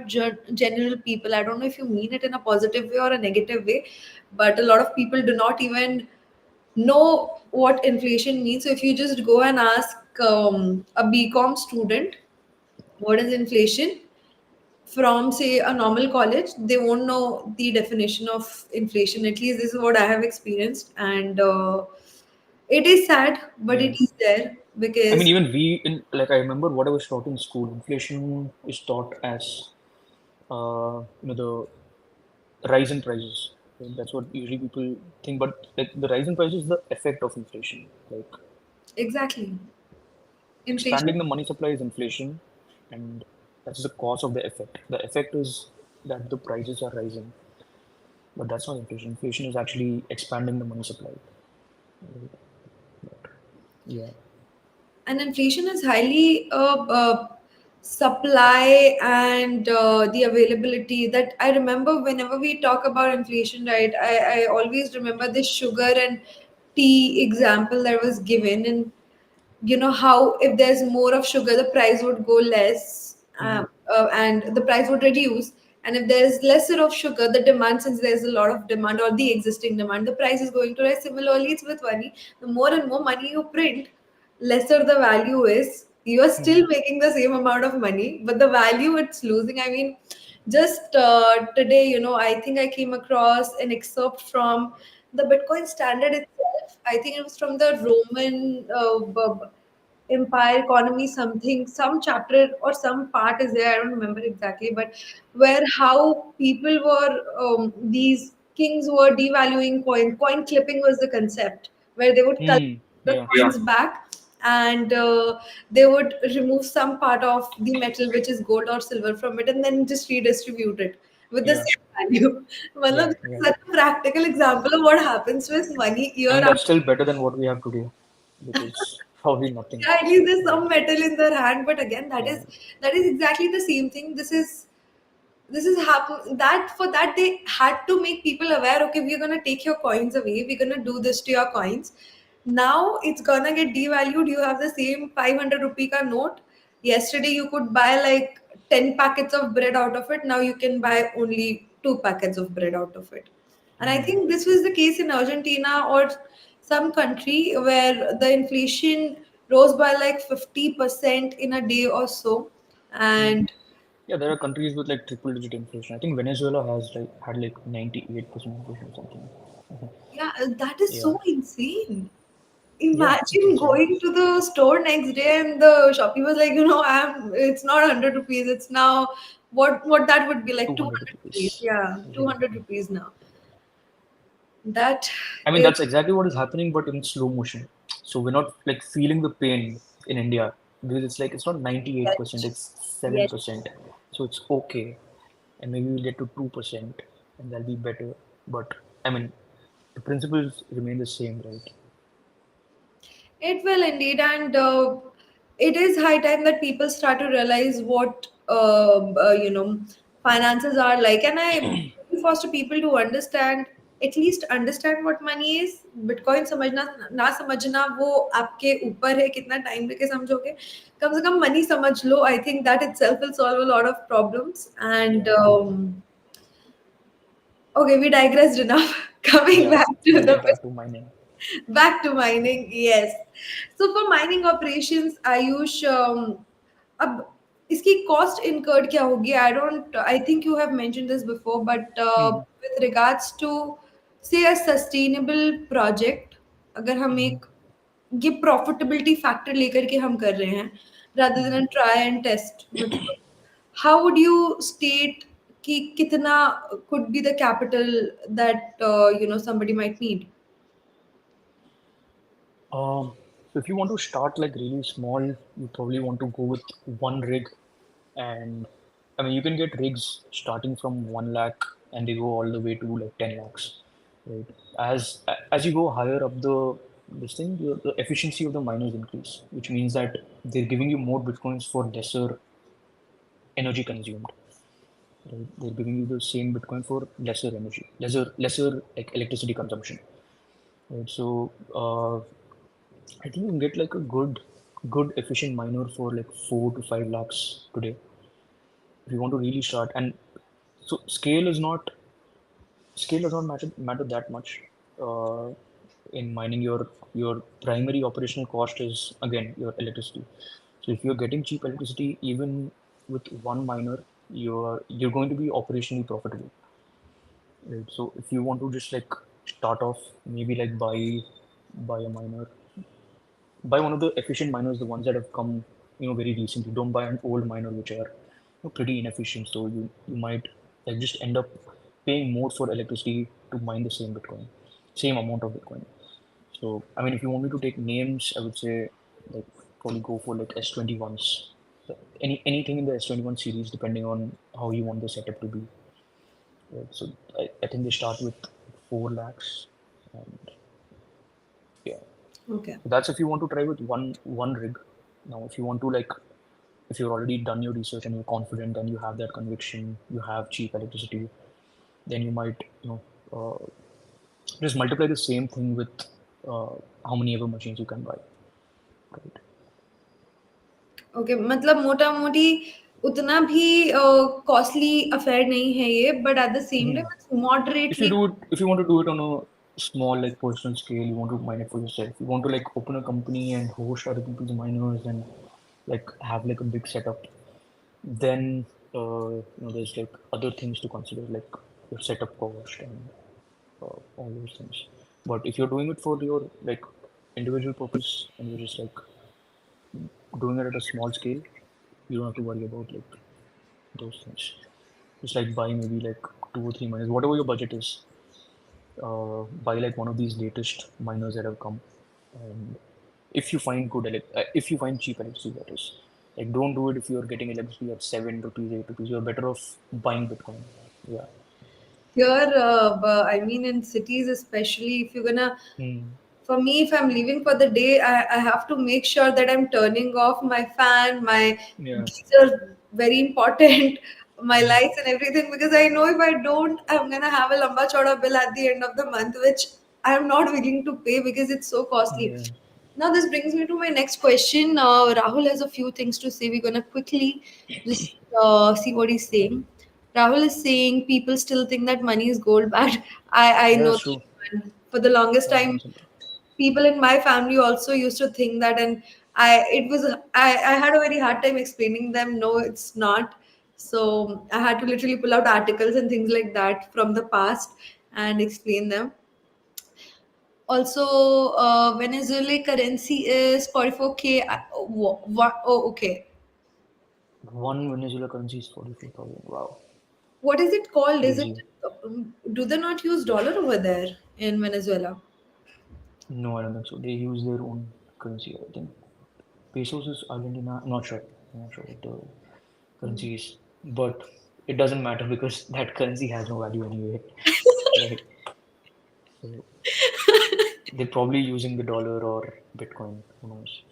general people. I don't know if you mean it in a positive way or a negative way, but a lot of people do not even know what inflation means. So if you just go and ask a BCom student what is inflation from, say, a normal college, they won't know the definition of inflation. At least this is what I have experienced, and it is sad, but Yeah. it is there I mean, because even like, I remember what I was taught in school. Inflation is taught as, the rise in prices. Right? That's what usually people think. But like, the rise in prices is the effect of inflation. Like, exactly inflation. expanding the money supply is inflation, and that's the cause of the effect. The effect is that the prices are rising, but that's not inflation. Inflation is actually expanding the money supply. Yeah. And inflation is highly supply and the availability. That I remember whenever we talk about inflation, right, I always remember this sugar and tea example that was given, and how if there's more of sugar, the price would go less, and the price would reduce. And if there's lesser of sugar, the demand, since there's a lot of demand or the existing demand, the price is going to rise. Similarly, it's with money. The more and more money you print, lesser the value is. You are still making the same amount of money, but the value it's losing. I mean, just today, I think I came across an excerpt from the Bitcoin standard itself. I think it was from the Roman empire economy, something, some chapter or some part is there, I don't remember exactly, but where how people were, these kings were devaluing coin clipping was the concept, where they would collect the Yeah. coins back, and they would remove some part of the metal, which is gold or silver, from it, and then just redistribute it, with the Yeah. same value. Matlab, Yeah, this yeah. is such a practical example of what happens with money I year mean, that's after. still better than what we have today, which is probably nothing. Yeah, at least there's Right. some metal in their hand, but again, Yeah. that is exactly the same thing. This is happen that for that they had to make people aware. Okay, we're gonna take your coins away. We're gonna do this to your coins. Now it's gonna get devalued. You have the same 500 rupee ka note. Yesterday you could buy like 10 packets of bread out of it. Now you can buy only 2 packets of bread out of it. And I think this was the case in Argentina or some country where the inflation rose by like 50% in a day or so. And Yeah, there are countries with like triple digit inflation. I think Venezuela has like had like 98% inflation or something. Mhm. yeah, that is Yeah. so insane. Yeah, it's Imagine insane. going to the store next day and the shopkeeper was like, it's not 100 rupees, it's now what that would be like 200 200 rupees. rupees. Yeah, Yeah. 200 rupees now. That I mean, is, that's exactly what is happening, but in slow motion. So we're not like feeling the pain in India because it's like it's not 98%, yet, it's yet. 7%. So it's okay. And maybe we'll get to 2% and that'll be better. But I mean, the principles remain the same, right? It will indeed, and it is high time that people start to realize what finances are like. And I foster people to understand, at least understand what money is. Bitcoin समझना ना समझना वो आपके ऊपर है कितना time लेके समझोगे. कम से कम money समझ लो. I think that itself will solve a lot of problems. And Yeah. okay, we digressed enough. Coming Yeah. back to Let's the get back to mining. back to mining, yes. So for mining operations, Ayush, अब इसकी cost incurred क्या होगी? I think you have mentioned this before, but Hmm. with regards to say a sustainable project, अगर हम एक ये profitability factor लेकर के हम कर रहे हैं, rather than try and test, मतलब how would you state कि कितना could be the capital that somebody might need? So if you want to start like really small, you probably want to go with one rig, and I mean you can get rigs starting from 1 lakh and they go all the way to like 10 lakhs, right? As you go higher up this thing, the efficiency of the miners increase, which means that they're giving you more bitcoins for lesser energy consumed. Right? They're giving you the same bitcoin for lesser energy, lesser like electricity consumption. Right? So I think you can get like a good efficient miner for like 4 to 5 lakhs today if you want to really start. And so scale does not matter that much uh, in mining. Your primary operational cost is again your electricity. So if you're getting cheap electricity, even with one miner, you're going to be operationally profitable. Right? So if you want to just like start off, maybe like buy a miner, buy one of the efficient miners, the ones that have come, very recently. Don't buy an old miner which are pretty inefficient. So you might like just end up paying more for electricity to mine the same Bitcoin, same amount of Bitcoin. So I mean, if you want me to take names, I would say like probably go for like S21s. Anything in the S21 series, depending on how you want the setup to be. Right? So I think they start with 4 lakhs, and yeah. Okay. So that's if you want to try with one rig. Now, if you want to like, if you've already done your research and you're confident and you have that conviction, you have cheap electricity, then you might just multiply the same thing with uh, how many ever machines you can buy. Right? Okay मतलब मोटा मोटी उतना भी costly affair नहीं है ये but at the same time moderately If you want to do it on a small like personal scale, you want to mine it for yourself. You want to like open a company and host other people's miners and like have like a big setup. Then there's like other things to consider like your setup cost and all those things. But if you're doing it for your like individual purpose and you're just like doing it at a small scale, you don't have to worry about like those things. Just like buy maybe like 2 or 3 miners, whatever your budget is. Buy like one of these latest miners that have come, and if you find if you find cheap electricity, that is, like don't do it if you're getting electricity at 7 rupees, 8 rupees. You're better off buying Bitcoin. Yeah. Here, I mean, in cities, especially if you're gonna, Hmm. for me, if I'm leaving for the day, I have to make sure that I'm turning off my fan, my Yeah. geyser, very important, my lights and everything, because I know if I don't, I'm gonna have a lamba chauda bill at the end of the month, which I'm not willing to pay because it's so costly. Yeah. Now, this brings me to my next question. Rahul has a few things to say. We're gonna quickly just see what he's saying. Rahul is saying people still think that money is gold bad. I Yeah, know that's that true. one. For the longest Yeah, time, 100%. people in my family also used to think that, and I had a very hard time explaining them. No, it's not. So I had to literally pull out articles and things like that from the past and explain them. Also, Venezuela currency is 44K. Oh, okay. One Venezuela currency is 44,000. Wow. What is it called? Is it Crazy. do they not use dollar over there in Venezuela? No, I don't think so. They use their own currency, I think. Pesos is Argentina. Not sure. I'm not sure what the currency is. But it doesn't matter because that currency has no value anyway. Right? So they're probably using the dollar or Bitcoin. Who knows?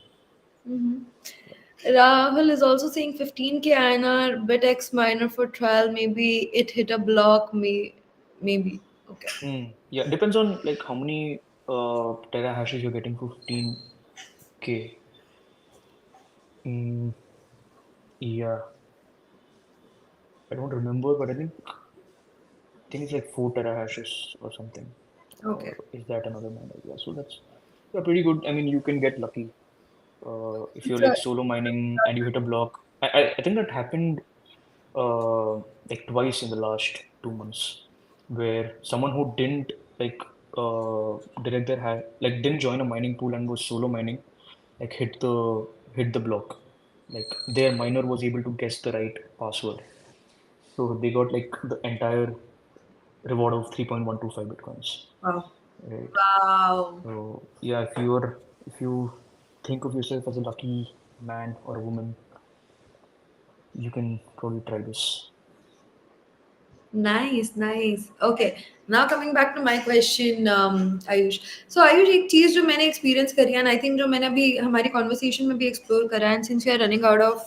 Rahul is also saying 15K INR BitX miner for trial. Maybe it hit a block. Maybe. Okay. Yeah, depends on like how many terahashes you're getting for 15K. Mm, yeah, I don't remember, but I think it's like 4 terahashes or something. Okay. Or is that another miner? Yeah, so that's yeah, pretty good. I mean, you can get lucky if you're like So, solo mining and you hit a block. I think that happened uh, like twice in the last 2 months, where someone who didn't like direct their like didn't join a mining pool and was solo mining, like hit the block. Like their miner was able to guess the right password, so they got like the entire reward of 3.125 bitcoins. wow. Right. Wow. So yeah, if you think of yourself as a lucky man or a woman, you can probably try this. Nice, nice. Okay, now coming back to my question, Ayush. So Ayush एक चीज जो मैंने experience करी है, and I think जो मैंने अभी हमारी conversation में भी explore करा है, and since we are running out of,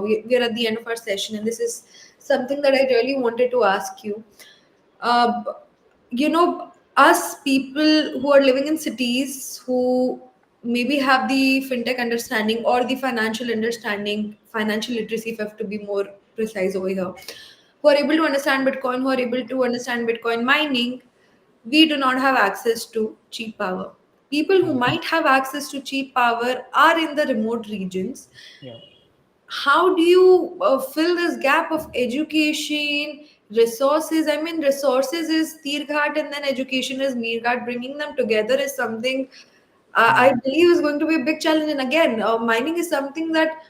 we are at the end of our session, and this is something that I really wanted to ask you. Uh, you know, us people who are living in cities who maybe have the fintech understanding or the financial understanding, financial literacy, if I have to be more precise over here, who are able to understand Bitcoin, who are able to understand Bitcoin mining, we do not have access to cheap power. People who Hmm. might have access to cheap power are in the remote regions. Yeah. How do you fill this gap of education, resources? I mean, resources is Tirghat and then education is Meerghat. Bringing them together is something I Hmm. believe is going to be a big challenge. And again, mining is something that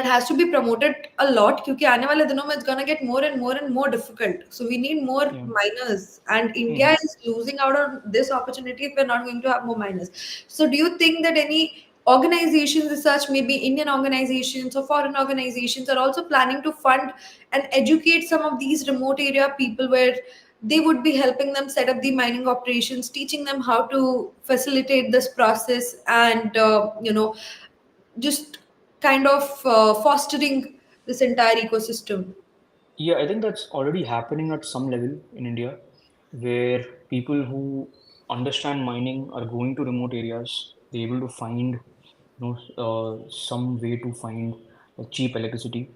has to be promoted a lot क्योंकि आने वाले दिनों में it's gonna get more and more and more difficult. So we need more Yeah. miners, and India Hmm. is losing out on this opportunity if we're not going to have more miners. So do you think that any organizations as such, maybe Indian organizations or foreign organizations, are also planning to fund and educate some of these remote area people where they would be helping them set up the mining operations, teaching them how to facilitate this process, and just kind of fostering this entire ecosystem. Yeah, I think that's already happening at some level in India, where people who understand mining are going to remote areas. They're able to find, some way to find cheap electricity,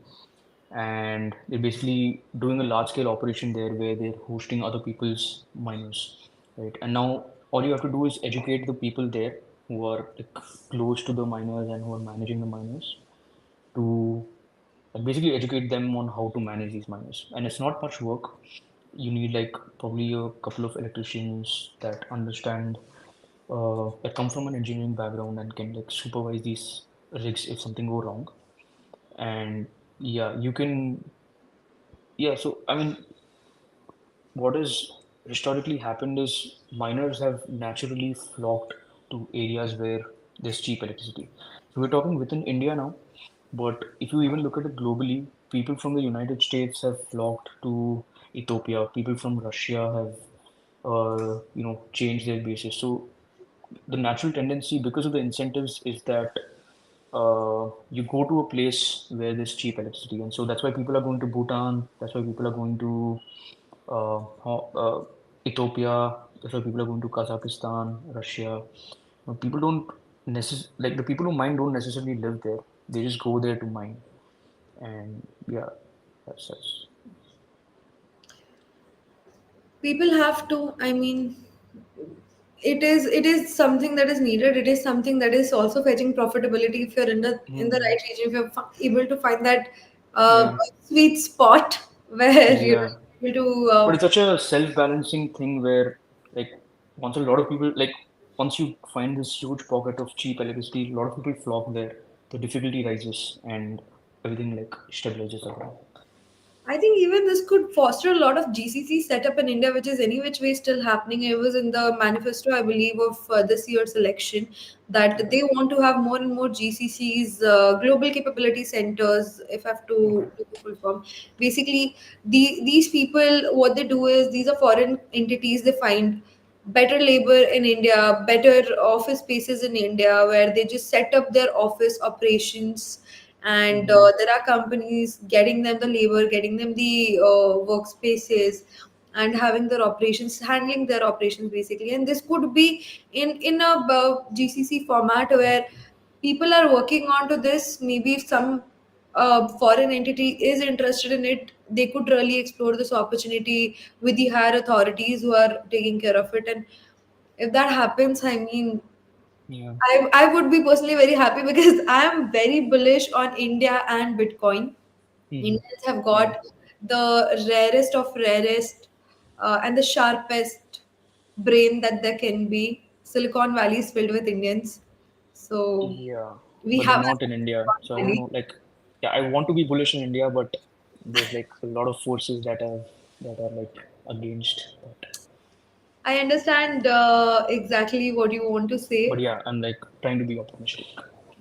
and they're basically doing a large-scale operation there, where they're hosting other people's miners, right? And now all you have to do is educate the people there who are like close to the miners and who are managing the miners to basically educate them on how to manage these miners. And it's not much work. You need like probably a couple of electricians that understand, that come from an engineering background and can like supervise these rigs if something go wrong. And yeah, you can, yeah. So I mean, what has historically happened is miners have naturally flocked to areas where there's cheap electricity. So we're talking within India now, but if you even look at it globally, people from the United States have flocked to Ethiopia. People from Russia have, changed their bases. So the natural tendency, because of the incentives, is that you go to a place where there's cheap electricity, and so that's why people are going to Bhutan. That's why people are going to Ethiopia. That's why people are going to Kazakhstan, Russia. People don't like the people who mine don't necessarily live there. They just go there to mine, and yeah, that's People have to, I mean, it is something that is needed. It is something that is also fetching profitability if you're in the right region, if you're able to find that yeah, sweet spot where yeah. able to But it's such a self-balancing thing where, like, once a lot of people, like, once you find this huge pocket of cheap electricity, a lot of people flock there. The difficulty rises and everything like stabilizes around. I think even this could foster a lot of GCC setup in India, which is any which way still happening. It was in the manifesto, I believe, of this year's election that they want to have more and more GCCs, global capability centers. If I have to do the full form, basically, these people, what they do is these are foreign entities. They find better labor in India, better office spaces in India, where they just set up their office operations, and there are companies getting them the labor, getting them the workspaces, and having their operations, handling their operations basically. And this could be in a GCC format where people are working onto this. Maybe if some foreign entity is interested in it, they could really explore this opportunity with the higher authorities who are taking care of it. And if that happens, I mean, Yeah. I would be personally very happy because I am very bullish on India and Bitcoin. Hmm. Indians have Yeah. got the rarest of rarest and the sharpest brain that there can be. Silicon Valley is filled with Indians. So Yeah. we But they're have not in India. Silicon So I don't Valley. know, like, yeah, I want to be bullish in India, but there's like a lot of forces that are like against that. I understand exactly what you want to But say. yeah, I'm like trying to be optimistic.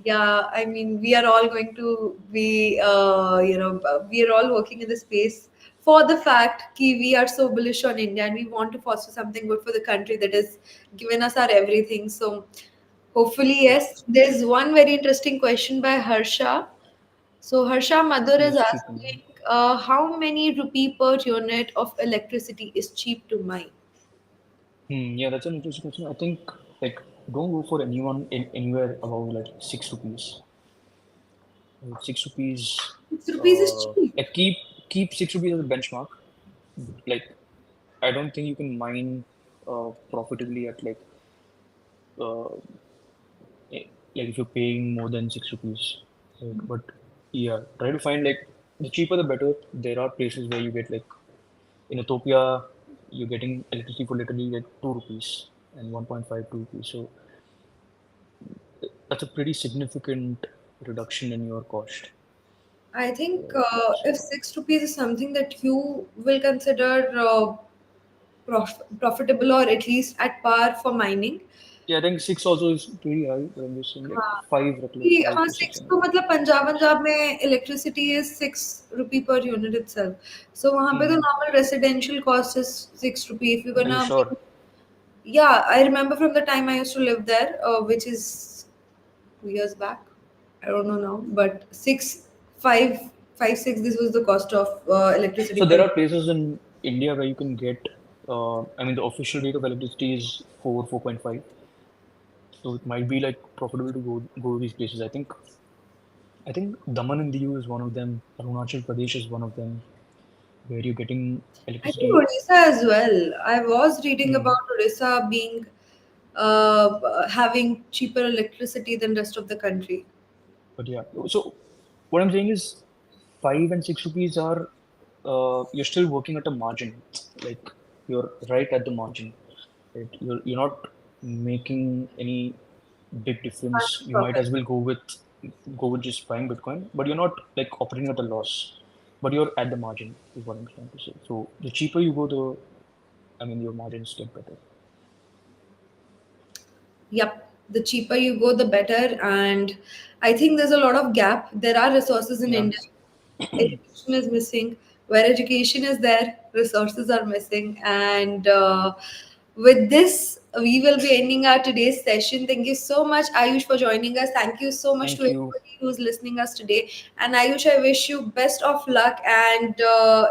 Yeah, I mean, we are all going to be, we are all working in the space for the fact that we are so bullish on India and we want to foster something good for the country that has given us our everything. So, hopefully, Yeah. yes. There's one very interesting question by Harsha. So, Harsha Mother is Yes, keep asking, going. how many rupee per unit of electricity is cheap to mine? Yeah, that's an interesting question. I think like don't go for anyone in anywhere above like 6 rupees. 6 rupees. 6 rupees is cheap. Like keep 6 rupees as a benchmark. Like I don't think you can mine profitably at uh, like if you're paying more than 6 rupees. But yeah, try to find like the cheaper the better. There are places where you get like in Ethiopia, you're getting electricity for literally like 2 rupees and 1.5 2 rupees. So that's a pretty significant reduction in your cost. I think if So 6 rupees is something that you will consider profitable or at least at par for mining. yeah, I think six also is pretty high. I'm just saying like हाँ five, roughly five हाँ to six six hundred. तो मतलब पंजाब में electricity is 6 rupee per unit itself so वहाँ पे तो Mm-hmm. Normal residential cost is 6 rupee if you Are you gonna sure? yeah I remember from the time I used to live there which is 2 years back. I don't know now, but five, 6. This was the cost of electricity So per there are unit. places in India where you can get. I mean, the official rate of electricity is 4.5. So it might be like profitable to go to these places. I think Daman in the U is one of them. Arunachal Pradesh is one of them, where you're getting I think electricity. Odisha as well. I was reading Hmm. about Odisha being having cheaper electricity than rest of the country. But yeah, so what I'm saying is 5 and 6 rupees are you're still working at a margin. Like you're right at the margin. Right? You're not making any big difference. You might Profit. as well go with just buying Bitcoin, but you're not like operating at a loss. But you're at the margin, is what I'm trying to say. So the cheaper you go, your margins get better. Yep. The cheaper you go, the better. And I think there's a lot of gap. There are resources in Yeah. India. Education is missing. where education is there, resources are missing. And with this, we will be ending our today's session. Thank you so much, Ayush, for joining us. Thank you so much to Thank you. everybody who's listening us today. And Ayush, I wish you best of luck and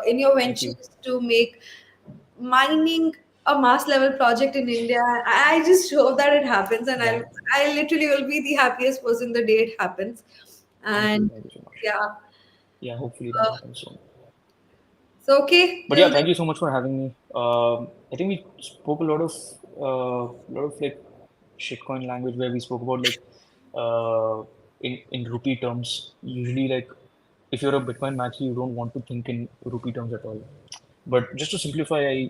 in your Thank you. ventures to make mining a mass level project in India. I just hope that it happens, and Yeah. I literally will be the happiest person the day it happens. Thank you. And Thank you so much. yeah, Yeah, hopefully that uh, happens soon. so okay, But yeah, till thank then, you so much for having me. I think we spoke a lot of like shitcoin language where we spoke about like in rupee terms. Usually, like if you're a Bitcoin maxi, you don't want to think in rupee terms at all. But just to simplify,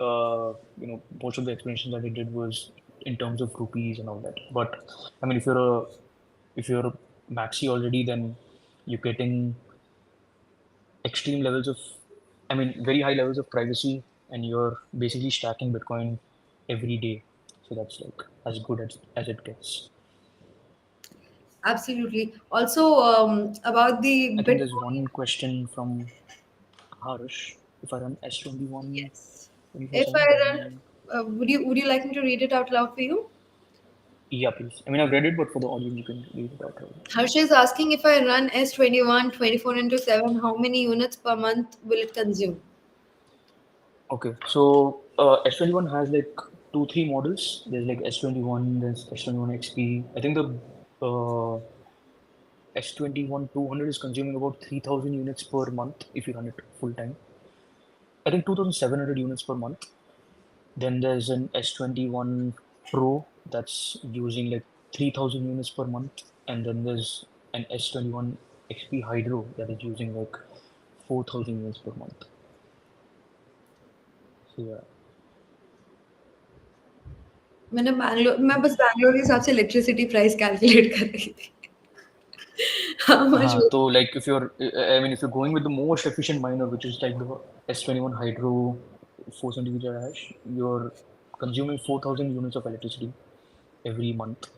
most of the explanations that I did was in terms of rupees and all that. But I mean, if you're a maxi already, then you're getting extreme levels of, I mean, very high levels of privacy, and you're basically stacking Bitcoin every day. So that's like as good as it gets. absolutely. Also, about the I think there's Bitcoin, one question from Harsh. If I run S21 yes. If I 24/7, run, then would you like me to read it out loud for you? yeah, please. I mean, I've read it, but for the audience, you can read it out loud. Harsha is asking if I run S21 24 into 7, how many units per month will it consume? Okay, so S21 has like two, three models. There's like S21, there's S21 XP. I think the S21 200 is consuming about 3,000 units per month if you run it full time. I think 2,700 units per month. Then there's an S21 Pro that's using like 3,000 units per month. And then there's an S21 XP Hydro that is using like 4,000 units per month. So yeah. मैं बस बैंगलोर के हिसाब से electricity price calculate कर रही थी how much So would like if you're, I mean, if you're going with the most efficient miner, which is like the S21 Hydro 470 terahash, you're consuming 4,000 units of electricity every month.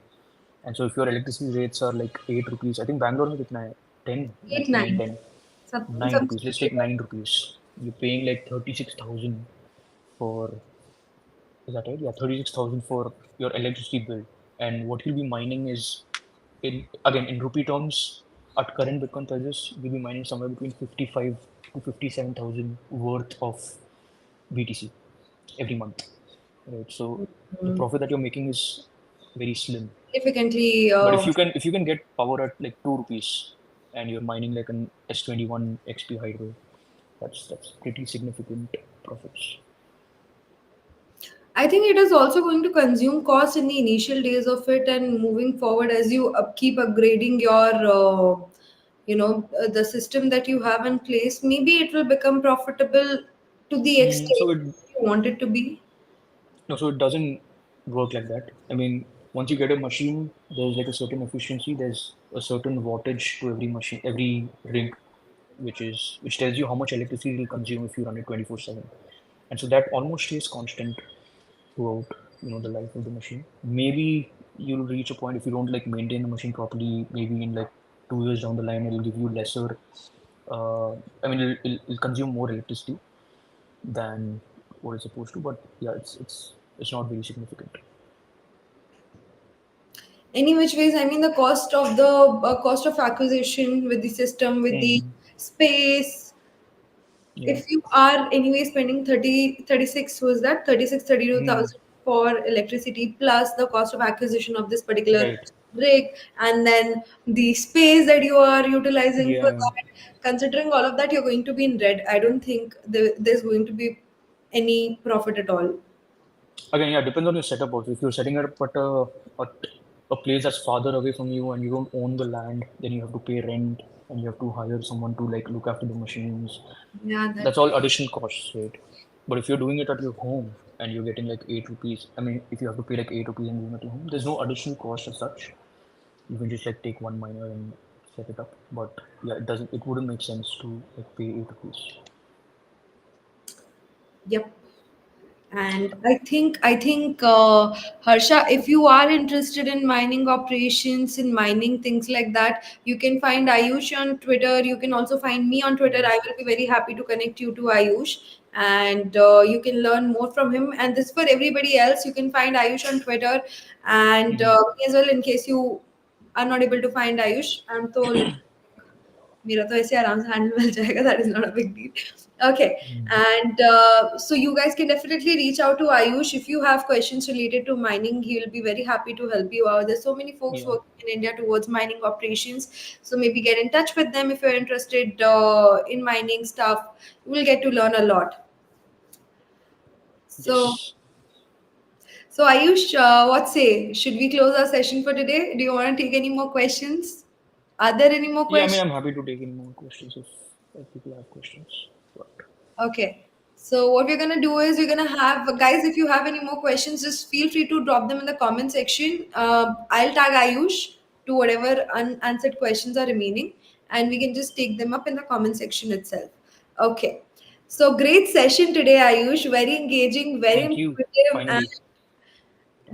And so if your electricity rates are like 8 rupees, I think Bangalore में कितना है? 10, 8 9, 9 10, सब 9 सब rupees. Let's take 9 rupees. You're paying like 36,000 for, is that right? Yeah, 36,000 for your electricity bill. And what you'll be mining is, again, in rupee terms, at current Bitcoin prices, you'll be mining somewhere between 55 to 57,000 worth of BTC every month. Right. So the profit that you're making is very slim. significantly But if you can get power at like 2 rupees and you're mining like an S21 XP Hydro, that's pretty significant profits. I think it is also going to consume cost in the initial days of it, and moving forward as you keep upgrading your the system that you have in place, maybe it will become profitable to the So extent it you want it to be. No, so it doesn't work like that. I mean, once you get a machine, there's like a certain efficiency. There's a certain wattage to every machine, every rig, which tells you how much electricity it will consume if you run it 24/7. And so that almost stays constant throughout, the life of the machine. Maybe you'll reach a point if you don't like maintain the machine properly. Maybe in like 2 years down the line, it'll give you lesser. I mean, it'll consume more electricity than what it's supposed to. But yeah, it's not very significant. Any which ways, I mean, the cost of acquisition with the system, with the Mm, space, yeah, if you are anyway spending 36, was that 36 mm, 32,000 for electricity plus the cost of acquisition of this particular right. rig, and then the space that you are utilizing for Yeah. that, considering all of that, you're going to be in red. I don't think there's going to be any profit at all. Again, yeah, depends on your setup also. If you're setting it up at a place that's farther away from you and you don't own the land, then you have to pay rent and you have to hire someone to like look after the machines. Yeah, that. That's all additional costs, right? But if you're doing it at your home and you're getting like 8 rupees, I mean, if you have to pay like 8 rupees and doing it at your home, there's no additional cost as such. You can just like take one miner and set it up. But yeah, it wouldn't make sense to like pay 8 rupees. Yep. And I think Harsha, if you are interested in mining operations, in mining things like that, you can find Ayush on Twitter. You can also find me on Twitter. I will be very happy to connect you to Ayush, and you can learn more from him. And this for everybody else. You can find Ayush on Twitter, and me as well, in case you are not able to find Ayush. I'm told मेरा तो ऐसे आराम से handle मिल जाएगा, that is not a big deal. Okay, and so you guys can definitely reach out to Ayush if you have questions related to mining. He will be very happy to help you out. There's so many folks Yeah. working in India towards mining operations, so maybe get in touch with them if you're interested in mining stuff. You will get to learn a lot. So Yes. so Ayush, what say, should we close our session for today? Do you want to take any more questions? Are there any more Yeah, I mean, questions? I'm happy to take in more questions if people have questions. But Okay. So what we're gonna do is we're gonna have, guys, if you have any more questions, just feel free to drop them in the comment section. I'll tag Ayush to whatever unanswered questions are remaining, and we can just take them up in the comment section itself. Okay. So great session today, Ayush. Very engaging, very thank you. informative, Finally.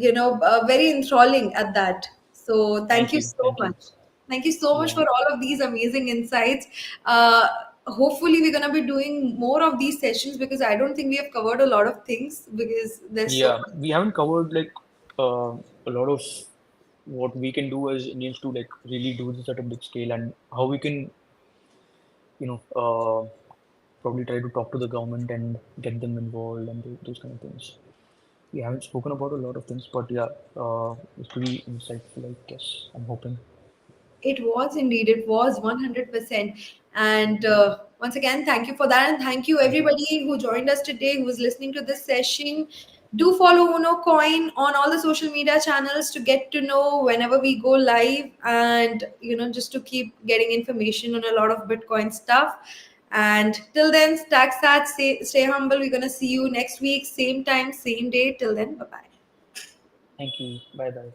and very enthralling at that. So thank Thank you you. so Thank you. much. Thank you so much Yeah. for all of these amazing insights. Uh, Hopefully, we're gonna be doing more of these sessions because I don't think we have covered a lot of things because there's so Yeah. much. We haven't covered like a lot of what we can do as Indians to like really do this at a big scale, and how we can, you know, probably try to talk to the government and get them involved and those kind of things. We haven't spoken about a lot of things, but yeah, it's pretty insightful, I guess. I'm hoping. It was indeed, it was 100%. And once again, thank you for that. And thank you, Thank you. everybody who joined us today, who was listening to this session. Do follow Unocoin on all the social media channels to get to know whenever we go live, and just to keep getting information on a lot of Bitcoin stuff. And till then, stack sat, stay humble. We're going to see you next week, same time, same day. Till then, bye bye. Thank you. Bye bye.